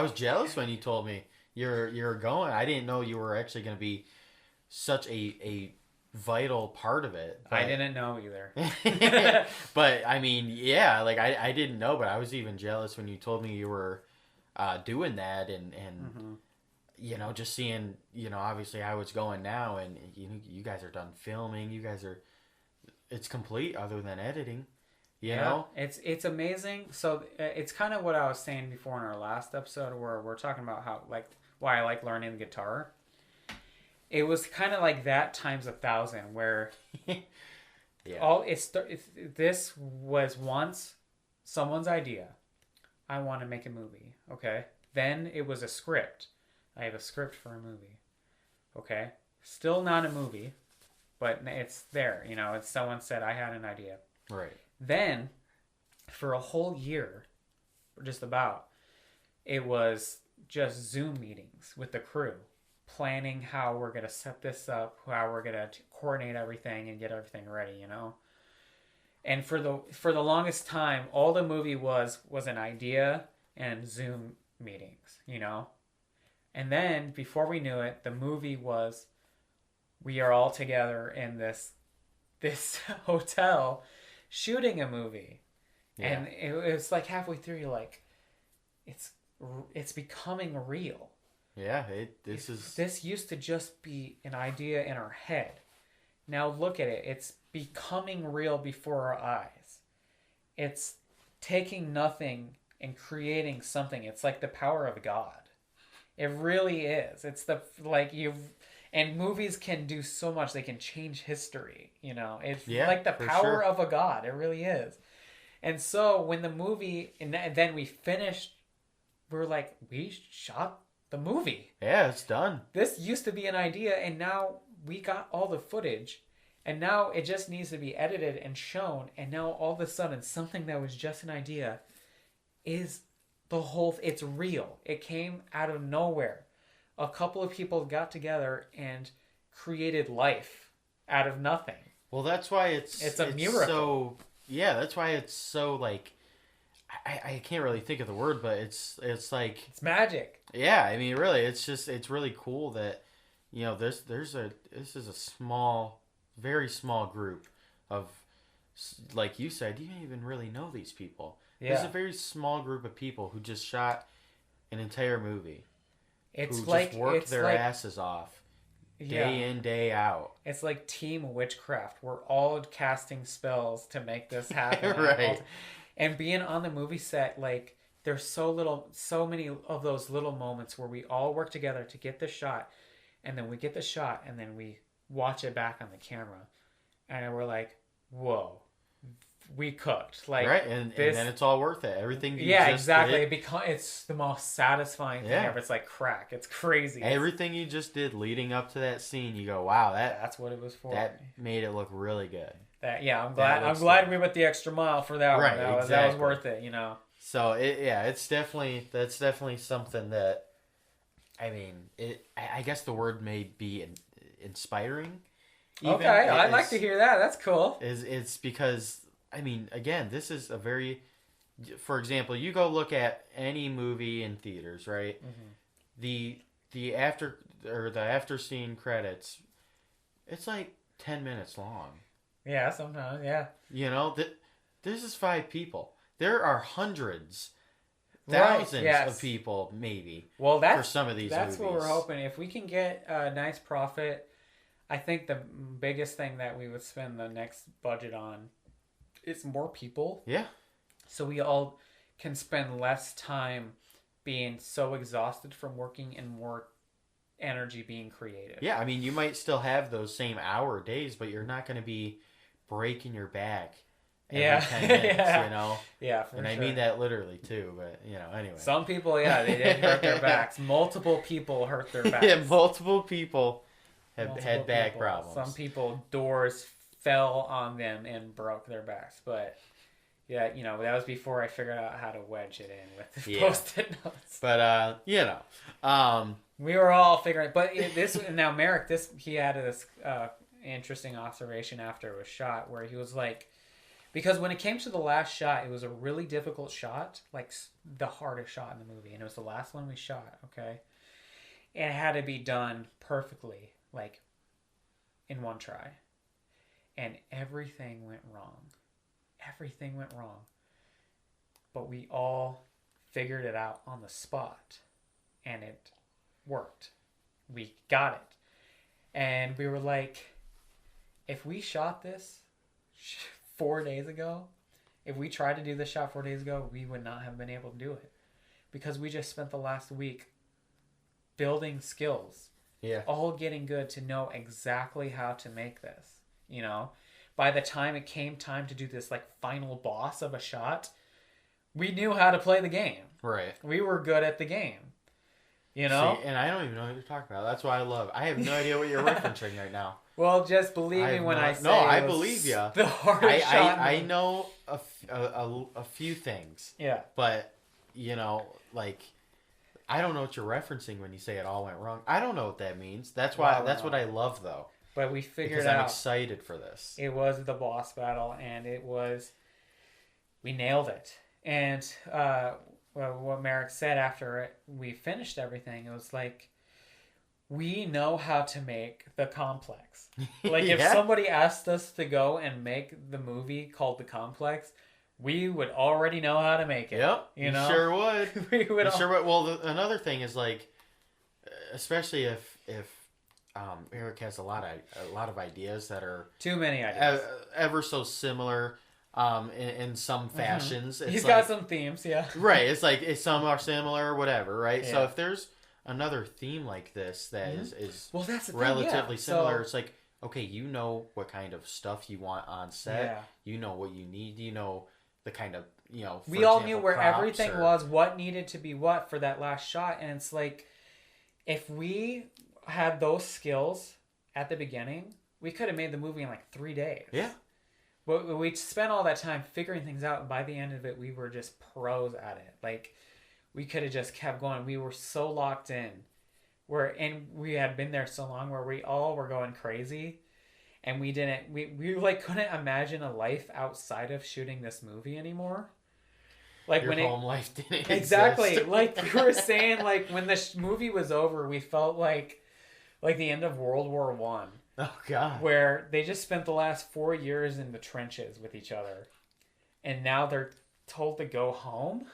was jealous when you told me you're going. I didn't know you were actually going to be such a vital part of it. I didn't know either. But I mean, yeah, like I didn't know, but I was even jealous when you told me you were doing that and just seeing, obviously how it's going now, and you guys are done filming. You guys are, it's complete other than editing. You know, it's amazing. So it's kind of what I was saying before in our last episode, where we're talking about how why I like learning the guitar. It was kind of like that times 1,000, where this was once someone's idea. I want to make a movie. Okay, then it was a script. I have a script for a movie. Okay, still not a movie, but it's there. It's someone said I had an idea. Right. Then, for a whole year, just about, it was just Zoom meetings with the crew, planning how we're going to set this up, how we're going to coordinate everything and get everything ready, And for the longest time, all the movie was an idea and Zoom meetings, And then, before we knew it, the movie was, we are all together in this hotel shooting a movie. Yeah. And it was like halfway through, you're like, it's becoming real. Yeah, this used to just be an idea in our head. Now look at it. It's becoming real before our eyes. It's taking nothing and creating something. It's like the power of God. It really is. It's and movies can do so much. They can change history. It's like the power of a God. It really is. And so when the movie, and then we finished, we're like, we shot the movie. Yeah, it's done. This used to be an idea, and now we got all the footage, and now it just needs to be edited and shown, and now all of a sudden something that was just an idea is it's real. It came out of nowhere. A couple of people got together and created life out of nothing. Well, that's why it's a miracle. So, yeah, that's why it's so like, I can't really think of the word, but it's like it's magic. Yeah, I mean, really, it's really cool that this is a small, very small group of, like you said, you didn't even really know these people. Yeah. There's a very small group of people who just shot an entire movie. Just worked their asses off day in, day out. It's like team witchcraft. We're all casting spells to make this happen. Right. And being on the movie set, like, there's so many of those little moments where we all work together to get the shot, and then we get the shot, and then we watch it back on the camera, and we're like, whoa. We cooked, like, right, and then it's all worth it. Everything. Exactly. It's the most satisfying thing ever. It's like crack. It's crazy. Everything you just did leading up to that scene, you go, "Wow, that's what it was for." That made it look really good. I'm glad we went the extra mile for that one. That was worth it. So that's definitely something that, I mean, I guess the word may be inspiring. Okay, I'd like to hear that. That's cool. It's because, I mean, again, this is a very, for example, you go look at any movie in theaters, right? Mm-hmm. The after scene credits, it's like 10 minutes long. Yeah, sometimes, yeah. This is 5 people. There are hundreds thousands yes. of people, maybe. Well, for some of these that's movies. what we're hoping. If we can get a nice profit, I think the biggest thing that we would spend the next budget on is more people. Yeah. So we all can spend less time being so exhausted from working and more energy being creative. Yeah, I mean, you might still have those same hour days, but you're not going to be breaking your back every 10 minutes, yeah. you know? Yeah, for and sure. I mean that literally, too, but, anyway. Some people, they did hurt their backs. Multiple people hurt their backs. Yeah, multiple people have had back problems. Some people, doors fell on them and broke their backs, but... Yeah, that was before I figured out how to wedge it in with the Post-it notes. But, we were all figuring... But now Merrick, he had this interesting observation after it was shot where he was like... Because when it came to the last shot, it was a really difficult shot. Like, the hardest shot in the movie. And it was the last one we shot, okay? And it had to be done perfectly, like, in one try. And everything went wrong. Everything went wrong. But we all figured it out on the spot. And it worked. We got it. And we were like, if we shot this 4 days ago, if we tried to do this shot 4 days ago, we would not have been able to do it. Because we just spent the last week building skills. Yeah. All getting good to know exactly how to make this. By the time it came time to do this like final boss of a shot, we knew how to play the game. Right. We were good at the game. See, and I don't even know what you're talking about. That's why I have no idea what you're referencing right now. Well, just believe me when I say I believe you. The hardest shot. I know a few things. Yeah. But, I don't know what you're referencing when you say it all went wrong. I don't know what that means. That's why. That's what I love, though. But we figured because I'm excited for this. It was the boss battle, and we nailed it. And what Merrick said after we finished everything, it was like, we know how to make the complex. Like, if somebody asked us to go and make the movie called The Complex, we would already know how to make it. Yep, you sure would. We would. Sure would. Well, another thing is, like, especially if Eric has a lot of ideas that are too many ideas, ever so similar, in some fashions. Mm-hmm. He's got some themes, yeah. Right. It's like some are similar or whatever, right? Yeah. So if there's another theme like this that is well, that's the relatively thing, similar, it's like, okay, you know what kind of stuff you want on set. Yeah. You know what you need. You know the kind of we all knew where everything was, what needed to be what for that last shot, and it's like, if we had those skills at the beginning, we could have made the movie in like 3 days. Yeah. But we spent all that time figuring things out, and by the end of it, we were just pros at it. Like, we could have just kept going. We were so locked in. And we had been there so long where we all were going crazy, and we like couldn't imagine a life outside of shooting this movie anymore. Like, your home life didn't exactly exist. Like you were saying, like when the movie was over, we felt like the end of World War I. Oh God! Where they just spent the last 4 years in the trenches with each other, and now they're told to go home.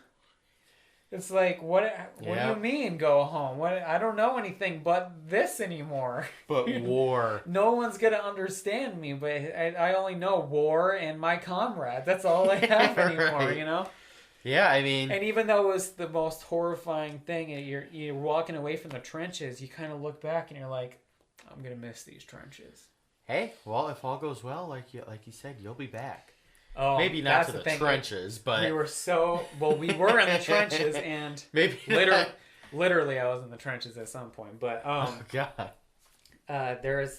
It's like, what do you mean go home? I don't know anything but this anymore. But war. No one's gonna understand me, but I only know war and my comrade. That's all I have anymore, right. Yeah, I mean... And even though it was the most horrifying thing, and you're walking away from the trenches, you kind of look back and you're like, I'm going to miss these trenches. Hey, well, if all goes well, like you said, you'll be back. Oh, maybe not to the trenches, but... We were we were in the trenches, and maybe literally I was in the trenches at some point, but... oh, God. There's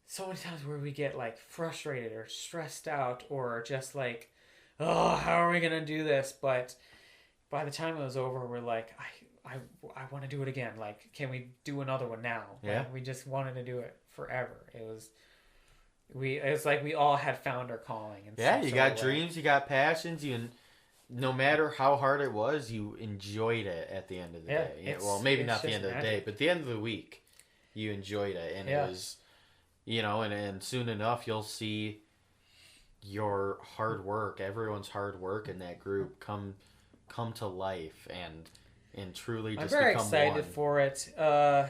so many times where we get, like, frustrated or stressed out or just like, oh, how are we going to do this? But by the time it was over, we're like, I want to do it again. Like, can we do another one now? Yeah. Like, we just wanted to do it forever. It's like we all had found our calling. Yeah, you got dreams, you got passions, no matter how hard it was, you enjoyed it at the end of the day. Well, maybe not the end of the day, but the end of the week, you enjoyed it. And it was, and soon enough, you'll see your hard work, everyone's hard work in that group come come to life and truly I'm just very become excited one. for it. Yeah,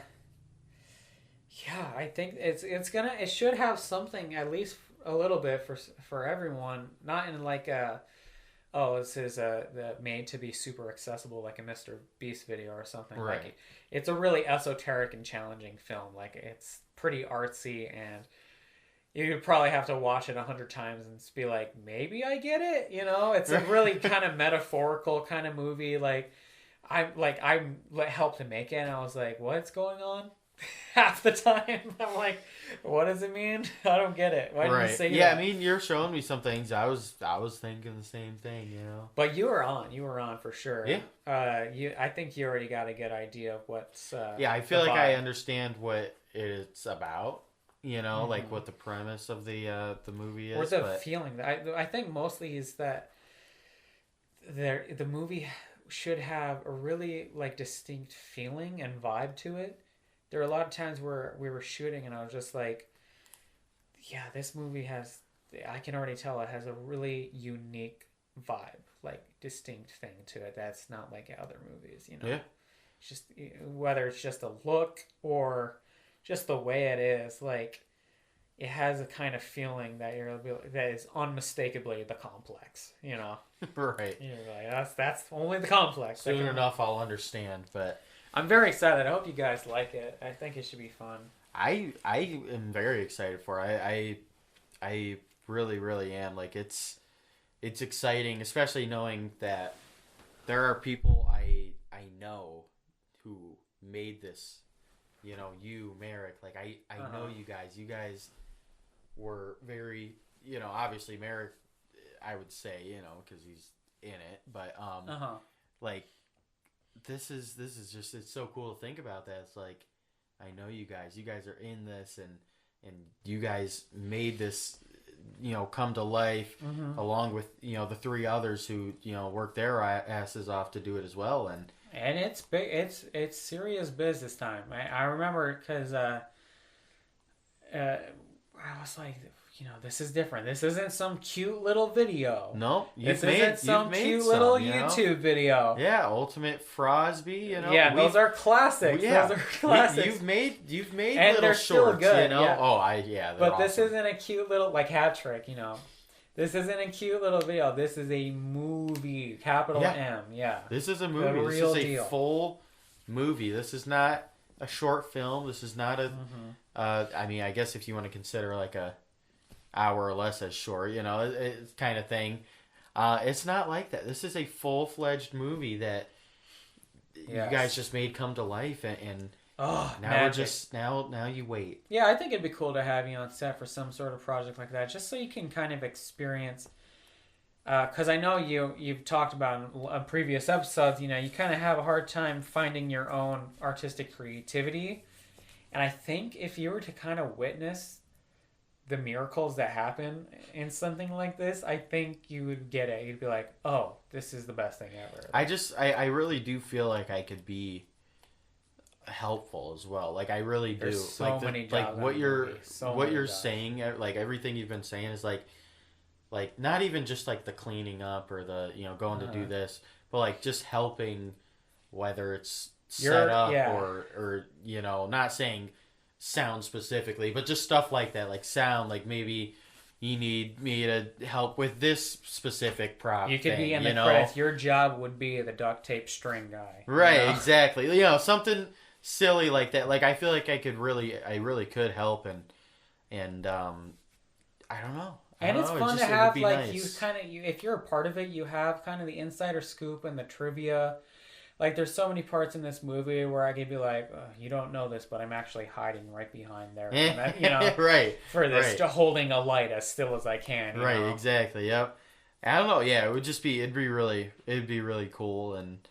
I think it should have something at least a little bit for everyone. Not in like a this is made to be super accessible like a Mr. Beast video or something. Right. Like it's a really esoteric and challenging film. Like it's pretty artsy and you probably have to watch it 100 times and just be like, maybe I get it. You know, it's a really kind of metaphorical kind of movie. I helped to make it, and I was like, what's going on? Half the time, I'm like, what does it mean? I don't get it. Why did you say Yeah, that? I mean, you're showing me some things. I was thinking the same thing, you know. But you were on for sure. Yeah. I think you already got a good idea of what's. Yeah, I feel like I understand what it's about. You know, like Mm-hmm. what the premise of the movie is. Or the feeling. I think mostly is that the movie should have a really like distinct feeling and vibe to it. There are a lot of times where we were shooting and I was just like, yeah, this movie has, I can already tell it has a really unique vibe, like distinct thing to it that's not like other movies, you know? Yeah. It's just, whether it's just a look or just the way it is, like, it has a kind of feeling that that is unmistakably the complex, you know? Right. You're like, that's only the complex. Soon enough, I'll understand, but I'm very excited. I hope you guys like it. I think it should be fun. I am very excited for it. I really, really am. Like it's exciting, especially knowing that there are people I know who made this. You know, you, Merrick, like I know you guys. You guys were very, you know, obviously Merrick, I would say, you know, because he's in it, but like this is just, it's so cool to think about that. It's like, I know you guys are in this and you guys made this, you know, come to life along with, you know, the three others who, you know, worked their asses off to do it as well. And it's big. It's serious biz this time. I remember because I was like, you know, this is different. This isn't some cute little video. No, this isn't some cute little YouTube video. Yeah, Ultimate Frosby, you know. Yeah, those are classics. Yeah, those are classics. You've made and little they're shorts, still good, you know. Yeah. Oh, but awesome. This isn't a cute little like hat trick, you know. This isn't a cute little video. This is a movie, capital M. Yeah. This is a movie. This is a full movie. This is not a short film. This is not a. I mean, I guess if you want to consider like a hour or less as short, you know, it's kind of thing. It's not like that. This is a full-fledged movie that you guys just made come to life, and now magic. we're just now you wait. Yeah, I think it'd be cool to have you on set for some sort of project like that, just so you can kind of experience. Because I know you've talked about in previous episodes, you know, you kind of have a hard time finding your own artistic creativity, and I think if you were to kind of witness the miracles that happen in something like this, I think you would get it. You'd be like, oh, this is the best thing ever. I really do feel like I could be helpful as well. Like I really do. There's so like many jobs like what you're jobs. saying, like everything you've been saying is like not even just like the cleaning up or the, you know, going to do this, but like just helping, whether it's set up or you know, not saying sound specifically, but just stuff like that, like sound, like maybe you need me to help with this specific prop. You could be in the know? credits. Your job would be the duct tape string guy. Right, you know? Exactly. You know, something silly like that. Like I feel like I really could help, and I don't know. And it's fun to have like nice. you kind of if you're a part of it, you have kind of the insider scoop and the trivia. Like, there's so many parts in this movie where I could be like, you don't know this, but I'm actually hiding right behind there. And you know, right. For this, holding a light as still as I can. You know? Exactly. Yep. I don't know. Yeah, it'd be really cool. And,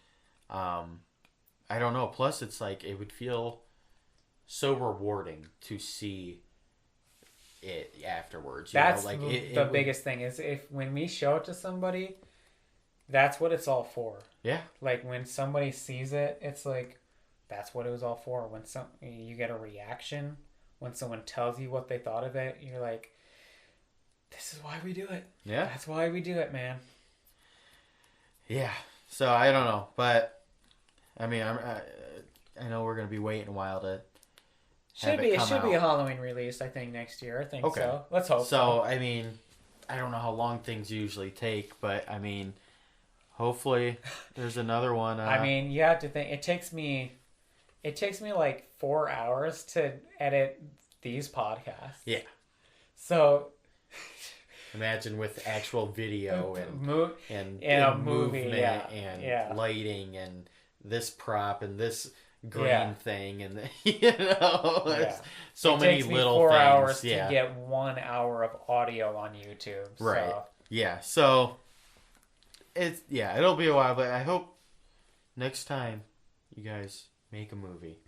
I don't know. Plus, it's like, it would feel so rewarding to see it afterwards. That's like the biggest thing is when we show it to somebody, that's what it's all for. Yeah. Like when somebody sees it, it's like that's what it was all for. When you get a reaction, when someone tells you what they thought of it, you're like, this is why we do it. Yeah. That's why we do it, man. Yeah. So I don't know, but I mean, I know we're gonna be waiting a while to have it come Should out. be a Halloween release, I think, next year. I think Okay. so. Let's hope So I mean, I don't know how long things usually take, but I mean, hopefully there's another one. I mean, you have to think it takes me like 4 hours to edit these podcasts. Yeah. So imagine with actual video and a movie, movement yeah. and lighting and this prop and this green Yeah. thing and so it many takes me little 4 things. hours Yeah. to get 1 hour of audio on YouTube. Right. So. Yeah. So it'll be a while, but I hope next time you guys make a movie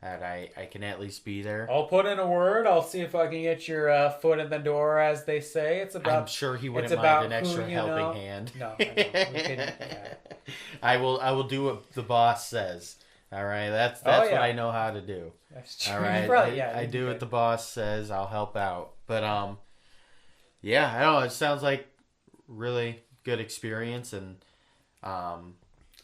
that I can at least be there. I'll put in a word. I'll see if I can get your foot in the door, as they say. It's about. I'm sure he wouldn't it's mind about an extra who you helping know. hand. No, I know. We could, yeah. I will do what the boss says. All right, that's yeah. what I know how to do. That's true. All right, Probably, I do what the boss says. I'll help out. But yeah, I don't know. It sounds like really good experience, and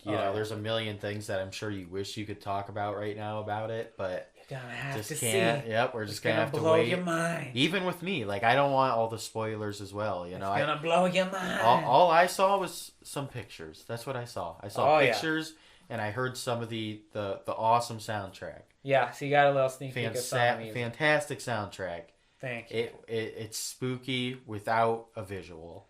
you know, there's a million things that I'm sure you wish you could talk about right now about it, but You're gonna have just to can't. see. Yep, we're just gonna have to blow wait. your mind. Even with me, like I don't want all the spoilers as well. You know, It's gonna blow your mind. all I saw was some pictures. That's what I saw. I saw yeah. pictures, and I heard some of the awesome soundtrack. Yeah, so you got a little sneak peek of some of these. Fantastic soundtrack. Thank you. It's spooky without a visual.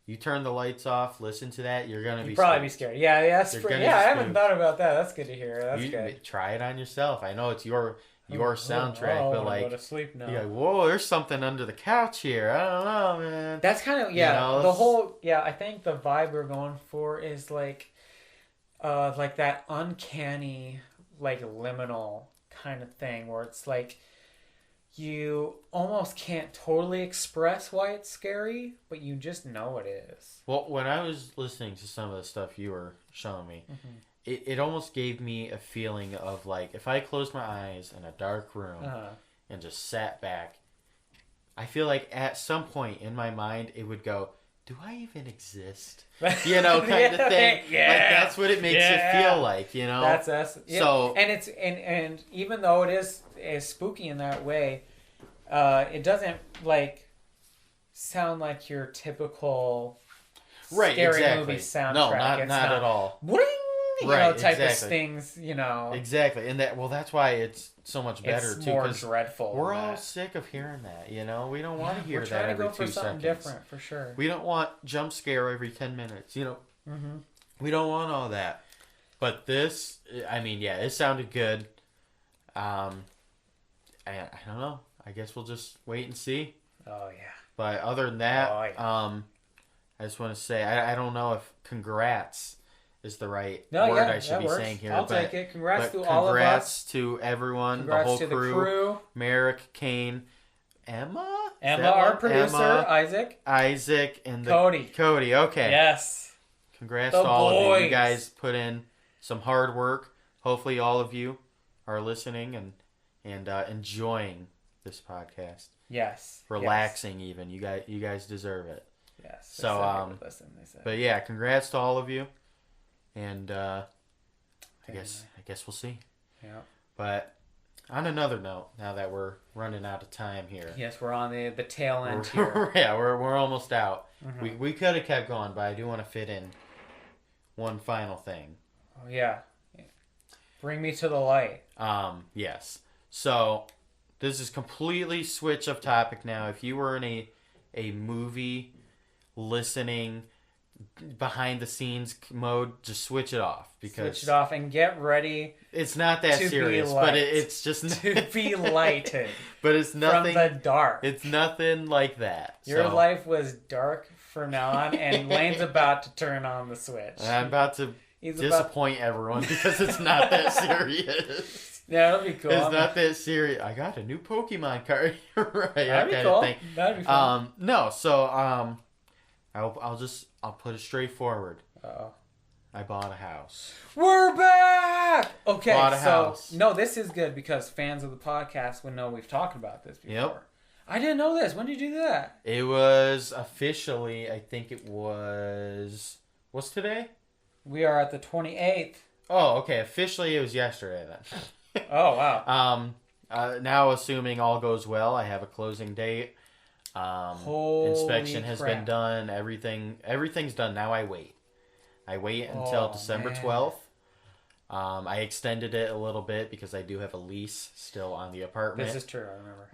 You turn the lights off, listen to that, you're gonna You'd be probably spooked. be scared. Yeah, You're gonna be I haven't spooked. thought about that. That's good to hear. That's good. Try it on yourself. I know it's your soundtrack, but like go to sleep now. you're like, whoa, there's something under the couch here. I don't know, man. That's kind of the whole I think the vibe we're going for is like that uncanny, like liminal kind of thing where it's like you almost can't totally express why it's scary, but you just know it is. Well, when I was listening to some of the stuff you were showing me, it almost gave me a feeling of like if I closed my eyes in a dark room and just sat back, I feel like at some point in my mind it would go, do I even exist? You know, kind of thing. Yeah. Like that's what it makes it feel like, you know? That's us. Yeah. So and it's and even though it is spooky in that way, it doesn't like sound like your typical scary movie soundtrack. No, not at all. Bling, type of exactly. things, Exactly, and that's why it's so much better it's too. more 'Cause dreadful. we're all sick of hearing that, we don't want to hear that every 2 seconds. We're trying to go for something different, for sure. We don't want jump scare every 10 minutes, We don't want all that. But this, I mean, yeah, it sounded good. I don't know. I guess we'll just wait and see. Oh yeah. But other than that, I just want to say I don't know if congrats is the right word I should be saying here. I'll take it. Congrats to all of us. Congrats to everyone, Congrats the whole to crew. the crew. Merrick, Kane, Emma, our producer, Isaac, and Cody. Okay. Yes. Congrats to all of you. You guys put in some hard work. Hopefully, all of you are listening and enjoying this podcast. Yes. Relaxing, even. You guys deserve it. Yes. So but yeah, congrats to all of you. And I guess we'll see. Yeah. But on another note, now that we're running out of time here. Yes, we're on the tail end here. Yeah, we're almost out. We could have kept going, but I do want to fit in one final thing. Oh yeah. Bring me to the light. Yes. So this is completely switch of topic now. If you were in a movie listening behind the scenes mode, just switch it off and get ready. It's not that serious, but it's just to be lighted. But it's nothing from the dark. It's nothing like that. Your life was dark from now on, and Lane's about to turn on the switch. I'm about to disappoint everyone because it's not that serious. Yeah, that'll be cool. It's not that serious. I got a new Pokemon card. Right. That'd be cool. That'd be fun. No, so I'll put it straightforward. Uh-oh. I bought a house. We're back! Okay, bought a house. No, this is good because fans of the podcast would know we've talked about this before. Yep. I didn't know this. When did you do that? It was officially, I think it was... What's today? We are at the 28th. Oh, okay. Officially, it was yesterday then. Oh, wow. Now, assuming all goes well, I have a closing date. Holy Inspection has crap. been done. Everything's done. Now I wait. I wait until December 12th. I extended it a little bit because I do have a lease still on the apartment. This is true, I remember.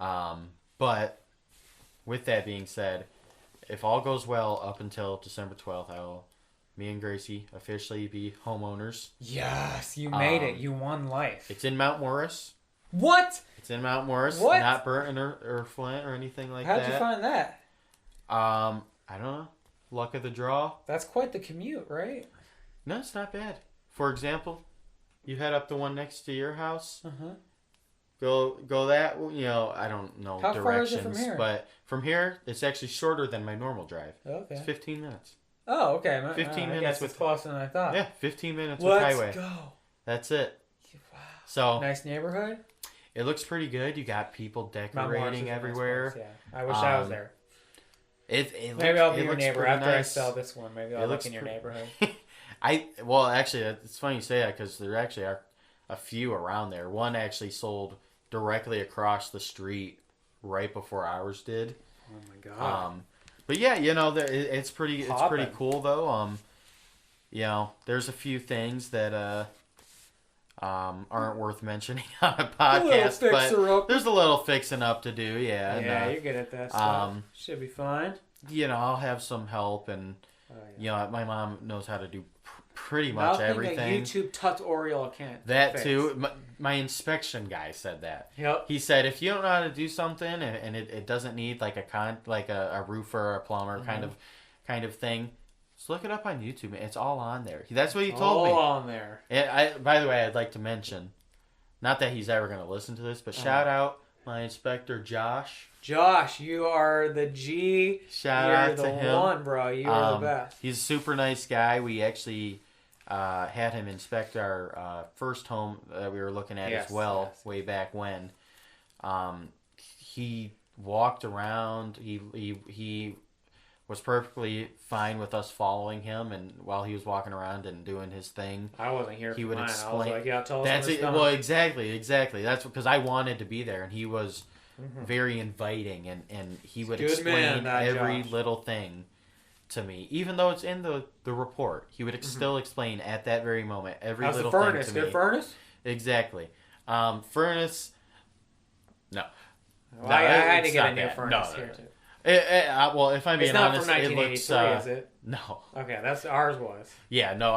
But with that being said, if all goes well up until December 12th, me and Gracie officially be homeowners. Yes, you made it. You won life. It's in Mount Morris. What? It's in Mount Morris. What? Not Burton or Flint or anything like that. How'd you find that? I don't know. Luck of the draw. That's quite the commute, right? No, it's not bad. For example, you head up the one next to your house. Uh-huh. Go that, I don't know How directions. far is it from here? But from here, it's actually shorter than my normal drive. Okay. It's 15 minutes. Oh, okay. 15 I minutes guess with it's closer than I thought. Yeah, 15 minutes with highway. Let's go. That's it. Wow. So Nice neighborhood. it looks pretty good. You got people Mount Morris is decorating a nice everywhere. place, yeah. I wish I was there. Maybe I'll be your neighbor after I nice. sell this one. Maybe I'll look in your neighborhood. Actually, it's funny you say that because there actually are a few around there. One actually sold directly across the street right before ours did. Oh my god. But yeah, it's pretty cool though. There's a few things that aren't worth mentioning on a podcast, but there's a little fixing up to do. Yeah, yeah, you're good at that stuff. Should be fine. I'll have some help, and my mom knows how to do pretty much Nothing everything. A YouTube tutorial can't That fix. too. My inspection guy said that. Yep. He said if you don't know how to do something and it doesn't need like a roofer or a plumber kind of thing, just look it up on YouTube. It's all on there. That's what he told me. All on there. By the way, I'd like to mention, not that he's ever going to listen to this, but shout out my inspector Josh. Josh, you are the G. Shout out to him. You're the one, bro. You are the best. He's a super nice guy. We actually had him inspect our first home that we were looking at as well, way back when. He walked around. He was perfectly fine with us following him, and while he was walking around and doing his thing, I wasn't here. He would explain. I was like, "Yeah, tell us." That's it. Well, exactly. That's because I wanted to be there, and he was very inviting, and he would explain every little thing to me, even though it's in the report. He would still explain at that very moment every How's little the furnace? thing to me. Good furnace? Exactly. Furnace. No. Well, I had to get a new furnace here too. Well, if I'm being honest, it's not from 1983, it looks. is it? No. Okay, that's ours was. Yeah. No.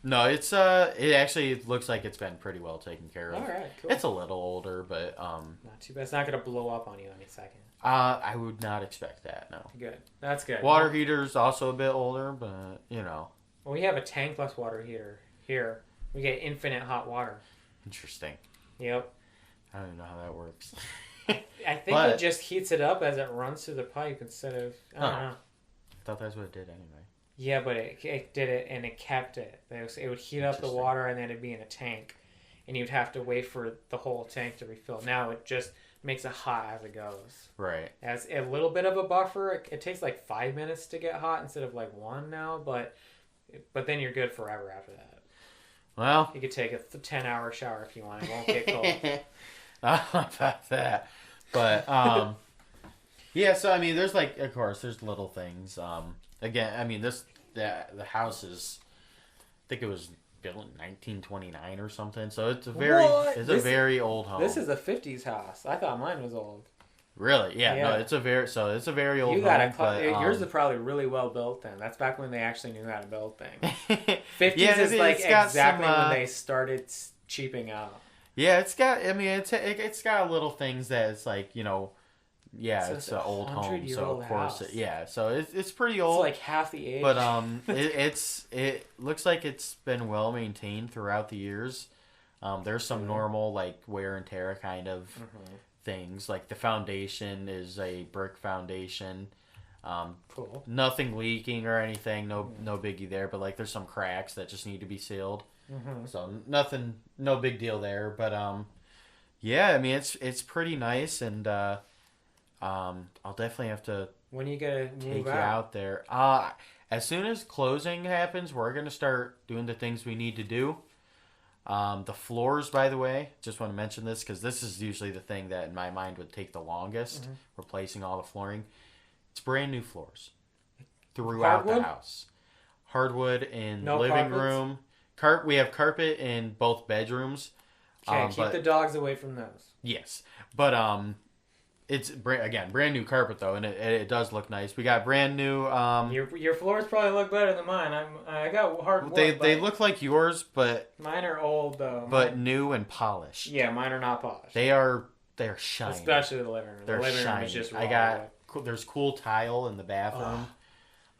No. It actually looks like it's been pretty well taken care of. All right, cool. It's a little older, but not too bad. It's not gonna blow up on you any second. I would not expect that. No. Good. That's good. Water heater's also a bit older, but Well, we have a tankless water heater here. We get infinite hot water. Interesting. Yep. I don't even know how that works. I think it just heats it up as it runs through the pipe instead of I don't know. I thought that's what it did anyway. Yeah, but it did it and it kept it. It would heat up the water and then it'd be in a tank, and you'd have to wait for the whole tank to refill. Now it just makes it hot as it goes. Right. As a little bit of a buffer. It takes like 5 minutes to get hot instead of like 1 now, but then you're good forever after that. Well, you could take a 10-hour shower if you want. It won't get cold. I don't know about that, but yeah. So I mean, there's of course, there's little things. Again, I mean, the house is, I think it was built in 1929 or something. So it's a very old home. This is a 50s house. I thought mine was old. Really? Yeah. No, it's a very old home. Yours is probably really well built then. That's back when they actually knew how to build things. 50s is like exactly when they started cheaping out. Yeah, it's got a little things that it's like, it's an old home, so of course so it's pretty old. It's like half the age. But it looks like it's been well maintained throughout the years. There's some normal like wear and tear kind of things. Like the foundation is a brick foundation. Cool. Nothing leaking or anything, no biggie there, but like there's some cracks that just need to be sealed. So no big deal there, but yeah, I mean it's pretty nice, and I'll definitely have to when you gonna take move you out there. as soon as closing happens, we're going to start doing the things we need to do. The floors, by the way, just want to mention this because this is usually the thing that in my mind would take the longest, replacing all the flooring. It's brand new floors throughout the house. Hardwood in the living room. We have carpet in both bedrooms. Okay, keep the dogs away from those. Yes, but it's brand new carpet though, and it does look nice. We got brand new. Your floors probably look better than mine. I got hardwood. They look like yours, but mine are old though. But new and polished. Yeah, mine are not polished. They're shiny. Especially the living room. They're the living shiny. room is just raw. There's cool tile in the bathroom.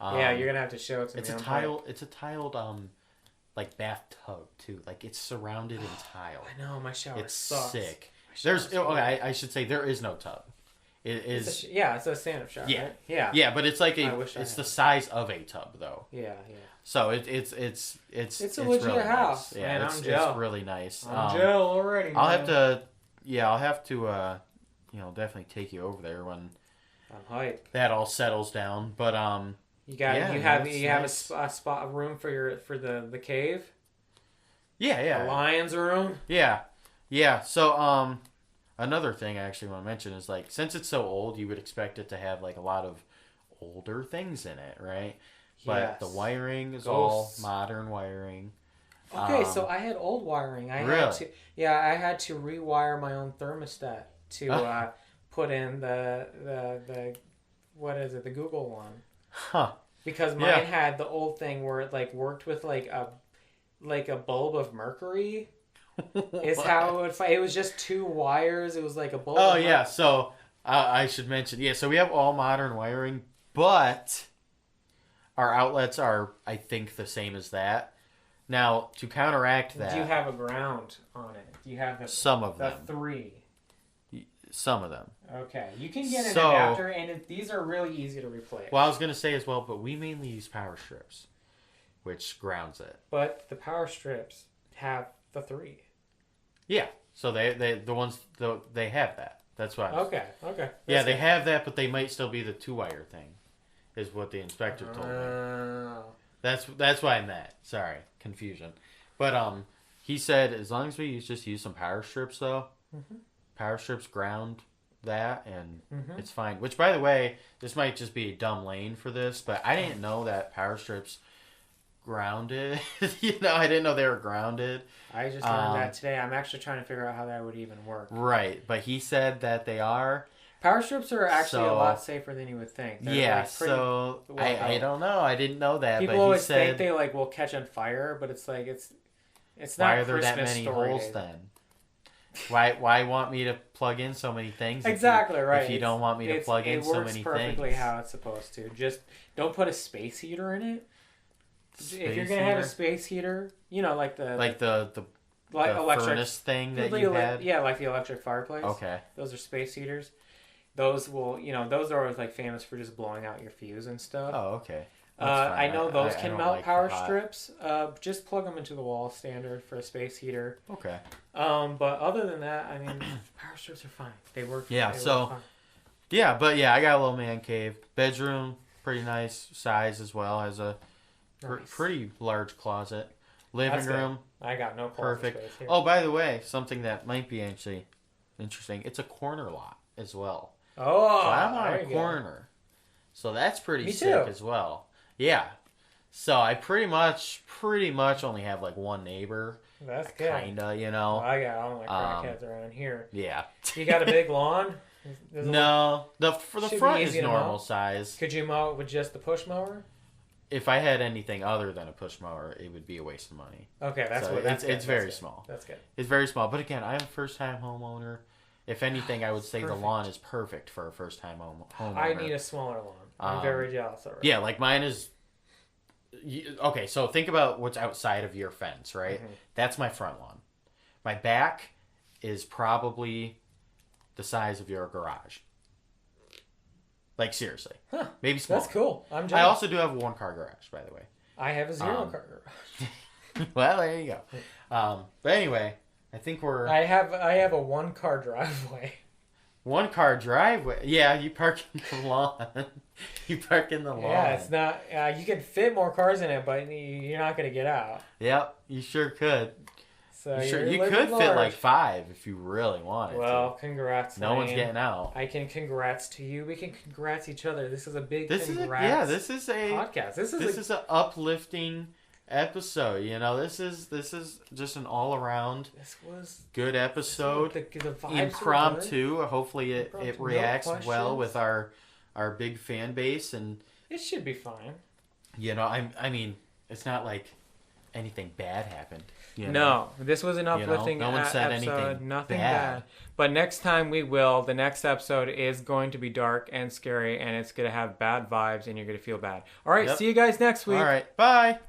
Yeah, you're gonna have to show it to me. It's a tiled like bathtub too. Like it's surrounded in tile. I know my shower. It's sucks. sick. I should say there is no tub. It is. It's a stand-up shower. Yeah, right? Yeah, yeah, but it's like it's the size of a tub though. Yeah. So it's a legit really house. Nice. Yeah, man, it's really nice. I'm Joe already. Man. I'll have to definitely take you over there when I'm hyped. That all settles down. But you have a room for the cave. Yeah. The lion's room. Yeah. So another thing I actually want to mention is like since it's so old, you would expect it to have like a lot of older things in it, right? But the wiring is all modern wiring. Okay, so I had old wiring. I had to rewire my own thermostat to put in the what is it? The Google one. Huh. Because mine had the old thing where it like worked with like a bulb of mercury. Is how it was just two wires. It was like a bulb. Oh yeah, so I should mention so we have all modern wiring, but our outlets are I think the same as that. Now to counteract that, do you have a ground on it? Do you have some of them? Three. Some of them. Okay, you can get an adapter, and these are really easy to replace. Well, I was gonna say as well, but we mainly use power strips, which grounds it. But the power strips have the three. Yeah, so they have that. That's why. Okay. Yeah, they have that, but they might still be the 2-wire thing, is what the inspector told me. That's why I'm that. Sorry, confusion. But he said as long as we just use some power strips though, power strips ground that and it's fine. Which by the way, this might just be a dumb lane for this, but I didn't know that power strips grounded. I didn't know they were grounded. I just learned that today. I'm actually trying to figure out how that would even work. Right, but he said that they are. Power strips are actually a lot safer than you would think. They're I don't know. I didn't know that. People always think they will catch on fire, but it's like it's not. Why are there Christmas that many story. holes then? Why want me to plug in so many things? Exactly right. If you don't want me to plug in so many things, it works perfectly how it's supposed to. Just don't put a space heater in it. If you're gonna have a space heater, like the electric furnace thing that you had. Yeah, like the electric fireplace. Okay. Those are space heaters. Those will, those are always like famous for just blowing out your fuse and stuff. Oh, okay. I know those can melt power strips. Just plug them into the wall, standard for a space heater. Okay. But other than that, I mean, power strips are fine. They work. Yeah. Work fine. I got a little man cave bedroom, pretty nice size as well. Has a pretty large closet. Living room. I got no closet perfect. Space here. Oh, by the way, something that might be actually interesting. It's a corner lot as well. Oh, so I'm on a corner. So that's pretty sick as well. Yeah. So I pretty much only have like one neighbor. That's good. Kinda, Well, I got all my crackheads around here. Yeah. You got a big lawn? No. The front is normal size. Could you mow it with just the push mower? If I had anything other than a push mower, it would be a waste of money. Okay, it's very small. That's good. It's very small. But again, I'm a first-time homeowner. If anything, I would say the lawn is perfect for a first-time homeowner. I need a smaller lawn. I'm very jealous of it. Yeah, like mine is... Okay, so think about what's outside of your fence, right? That's my front lawn. My back is probably the size of your garage. Like, seriously. Huh. Maybe smaller. That's cool. I'm jealous. I also do have a 1-car garage, by the way. I have a 0-car garage. Well, there you go. But anyway, I think we're... I have a 1-car driveway. One car driveway. Yeah, you park in the lawn. You park in the lawn. Yeah, it's not. You can fit more cars in it, but you're not gonna get out. Yep, you sure could. So You could fit like 5 if you really wanted Well, to. congrats. No one's getting out. I can congrats to you. We can congrats each other. This is a big This congrats. is a podcast. This is an uplifting episode. You know, this is just an all around good episode. The vibes Impromptu. Hopefully it reacts no well with our big fan base, and it should be fine. You know, I mean, it's not like anything bad happened. You know? No, this was an uplifting no one said episode. anything Nothing bad. But next time we will. The next episode is going to be dark and scary, and it's going to have bad vibes, and you're going to feel bad. All right, see you guys next week. All right, bye.